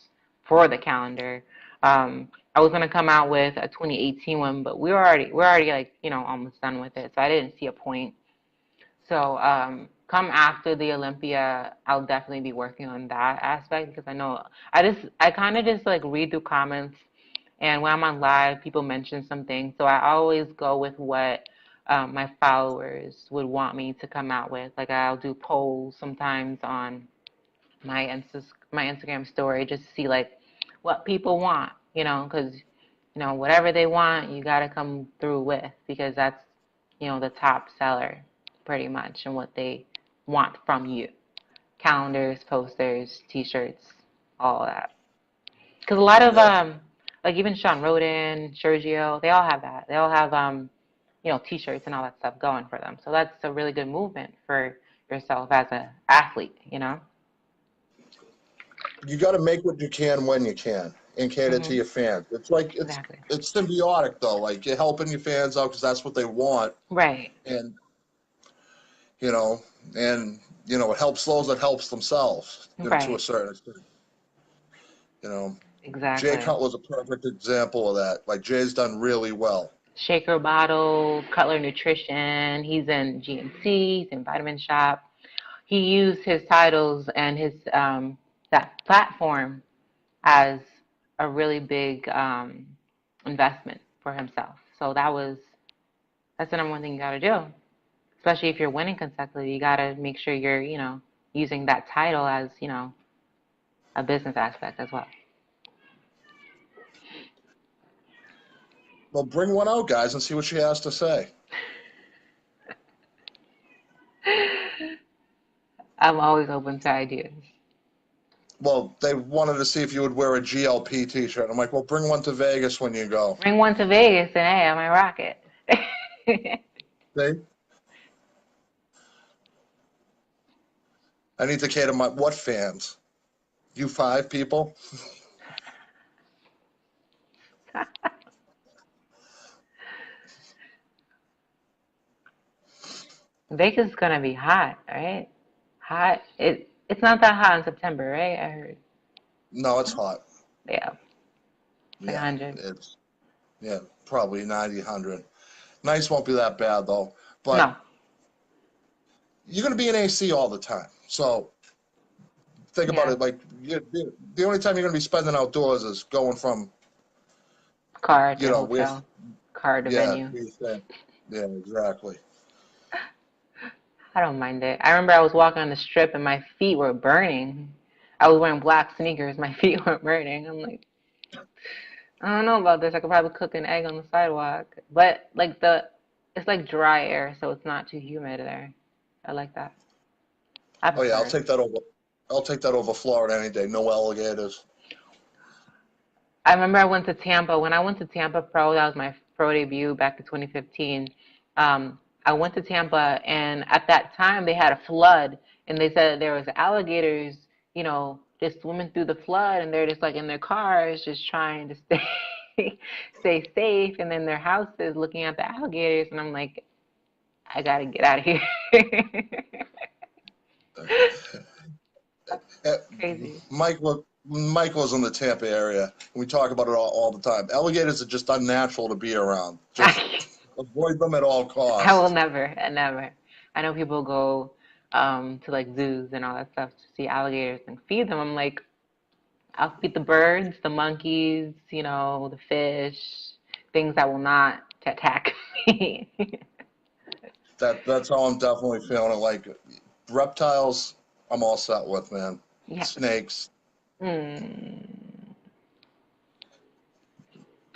for the calendar. I was gonna come out with a 2018 one, but we're already like almost done with it, so I didn't see a point. So come after the Olympia, I'll definitely be working on that aspect because I know I kind of just like read through comments, and when I'm on live, people mention something, so I always go with what my followers would want me to come out with. Like I'll do polls sometimes on my Instagram story just to see like what people want, because whatever they want, you got to come through with because that's the top seller pretty much and what they want from you. Calendars, posters, T-shirts, all that. Because a lot of Yeah. like even Sean Roden, Sergio, they all have that. They all have T-shirts and all that stuff going for them. So that's a really good movement for yourself as an athlete. You got to make what you can when you can and cater to Hmm. your fans. It's like Exactly. it's symbiotic though. Like you're helping your fans out because that's what they want, Right. and you know, it helps those that helps themselves. To a Right. certain extent. You know, Jay Exactly. Cutler's a perfect example of that. Like Jay's done really well. Shaker Bottle, Cutler Nutrition. He's in GNC. He's in Vitamin Shop. He used his titles and his that platform as a really big investment for himself. So that's the number one thing you got to do, especially if you're winning consecutively. You got to make sure you're using that title as a business aspect as well. Well, bring one out, guys, and see what she has to say. I'm always open to ideas. Well, they wanted to see if you would wear a GLP T-shirt. I'm like, well, bring one to Vegas when you go. Bring one to Vegas and hey, I might rock it. See? I need to cater my what fans? You 5 people? Vegas is gonna be hot, right? Hot. It's not that hot in September, right? I heard. No, it's hot. Yeah, it's like Yeah, 100. it's probably 90, 100. Nice won't be that bad though. But No. you're gonna be in AC all the time. So think about Yeah. it. Like the only time you're gonna be spending outdoors is going from Car to with hotel. Car to venue. yeah, exactly. I don't mind it. I remember I was walking on the strip and my feet were burning. I was wearing black sneakers. My feet were burning. I'm like, I don't know about this. I could probably cook an egg on the sidewalk. But like it's like dry air, so it's not too humid there. I like that. I Oh yeah, prefer it. I'll take that over Florida any day. No alligators. I remember I went to Tampa. When I went to Tampa Pro, that was my pro debut back in 2015. I went to Tampa, and at that time they had a flood, and they said there was alligators, just swimming through the flood, and they're just like in their cars, just trying to stay safe, and then their houses looking at the alligators, and I'm like, I gotta get out of here. Eh, Crazy. Mike was in the Tampa area. We talk about it all the time. Alligators are just unnatural to be around. Just avoid them at all I will costs. never, never. I know people go to like zoos and all that stuff to see alligators and feed them. I'm like, I'll feed the birds, the monkeys, the fish, things that will not attack me. That's how I'm definitely feeling it. Like reptiles, I'm all set with, man. Yeah. Snakes. Mm.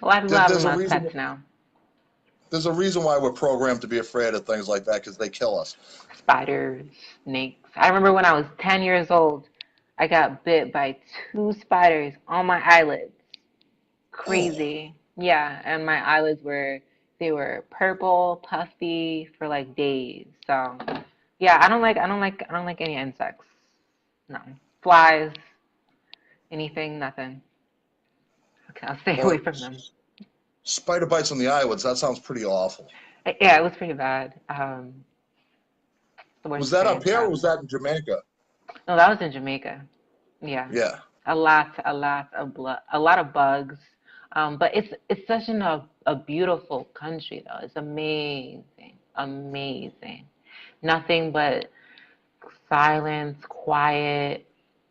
A lot of people have There's them a as reason. pets now. There's a reason why we're programmed to be afraid of things like that because they kill us. Spiders, snakes. I remember when I was 10 years old, I got bit by 2 spiders on my eyelids. Oh, Crazy. Yeah, and my eyelids they were purple, puffy for like days. So, yeah, I don't like any insects. No. Flies, anything, nothing. Okay, I'll stay away well, from them. spider bites on the eyelids. That sounds pretty awful. Yeah, it was pretty bad. The worst Was that up experience here or was ever. that in Jamaica? No, that was in Jamaica. Yeah, Yeah. a lot of blood, a lot of bugs. But it's such a beautiful country though. It's amazing, amazing. Nothing but silence, quiet,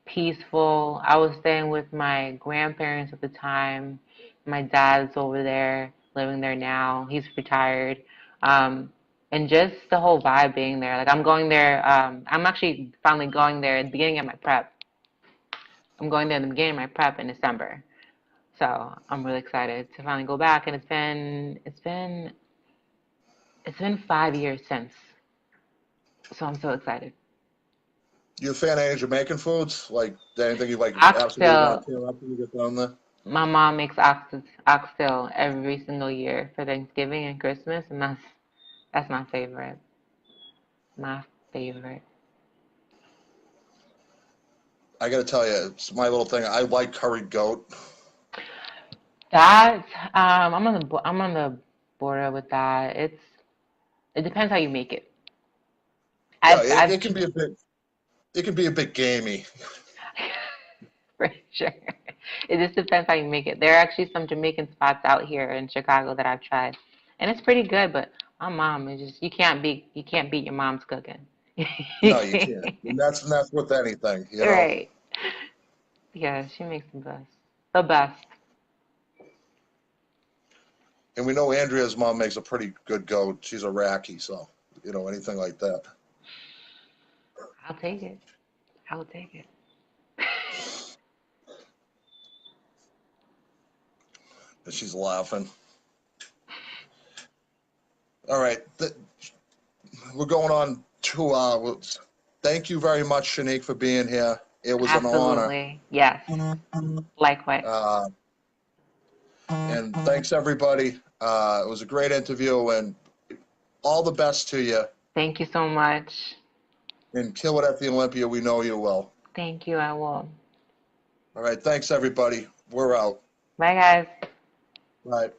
peaceful. I was staying with my grandparents at the time. My dad's over there, living there now. He's retired. And just the whole vibe being there. Like I'm going there, I'm actually finally going there at the beginning of my prep. I'm going there at the beginning of my prep in December. So I'm really excited to finally go back, and it's been 5 years since. So I'm so excited. You a fan of any Jamaican foods? Like anything you like absolutely Oxtail. want to tear up when you get down there? My mom makes oxtail every single year for Thanksgiving and Christmas, and that's my favorite. My favorite. I got to tell you, it's my little thing. I like curried goat. That I'm on the border with that. It depends how you make it. Yeah, I've it can be a bit. It can be a bit gamey. for sure. It just depends how you make it. There are actually some Jamaican spots out here in Chicago that I've tried, and it's pretty good. But my mom is just you can't beat your mom's cooking. No, you can't. And that's with anything, you know. Right. Yeah, she makes the best. The best. And we know Andrea's mom makes a pretty good goat. She's Iraqi, so anything like that. I'll take it. I'll take it. And she's laughing. All right, we're going on 2 hours. Thank you very much, Shanique, for being here. It was an honor. Absolutely. Yes. Likewise. And thanks, everybody. It was a great interview, and all the best to you. Thank you so much. And kill it at the Olympia. We know you will. Thank you. I will. All right, thanks, everybody. We're out. Bye, guys. Bye.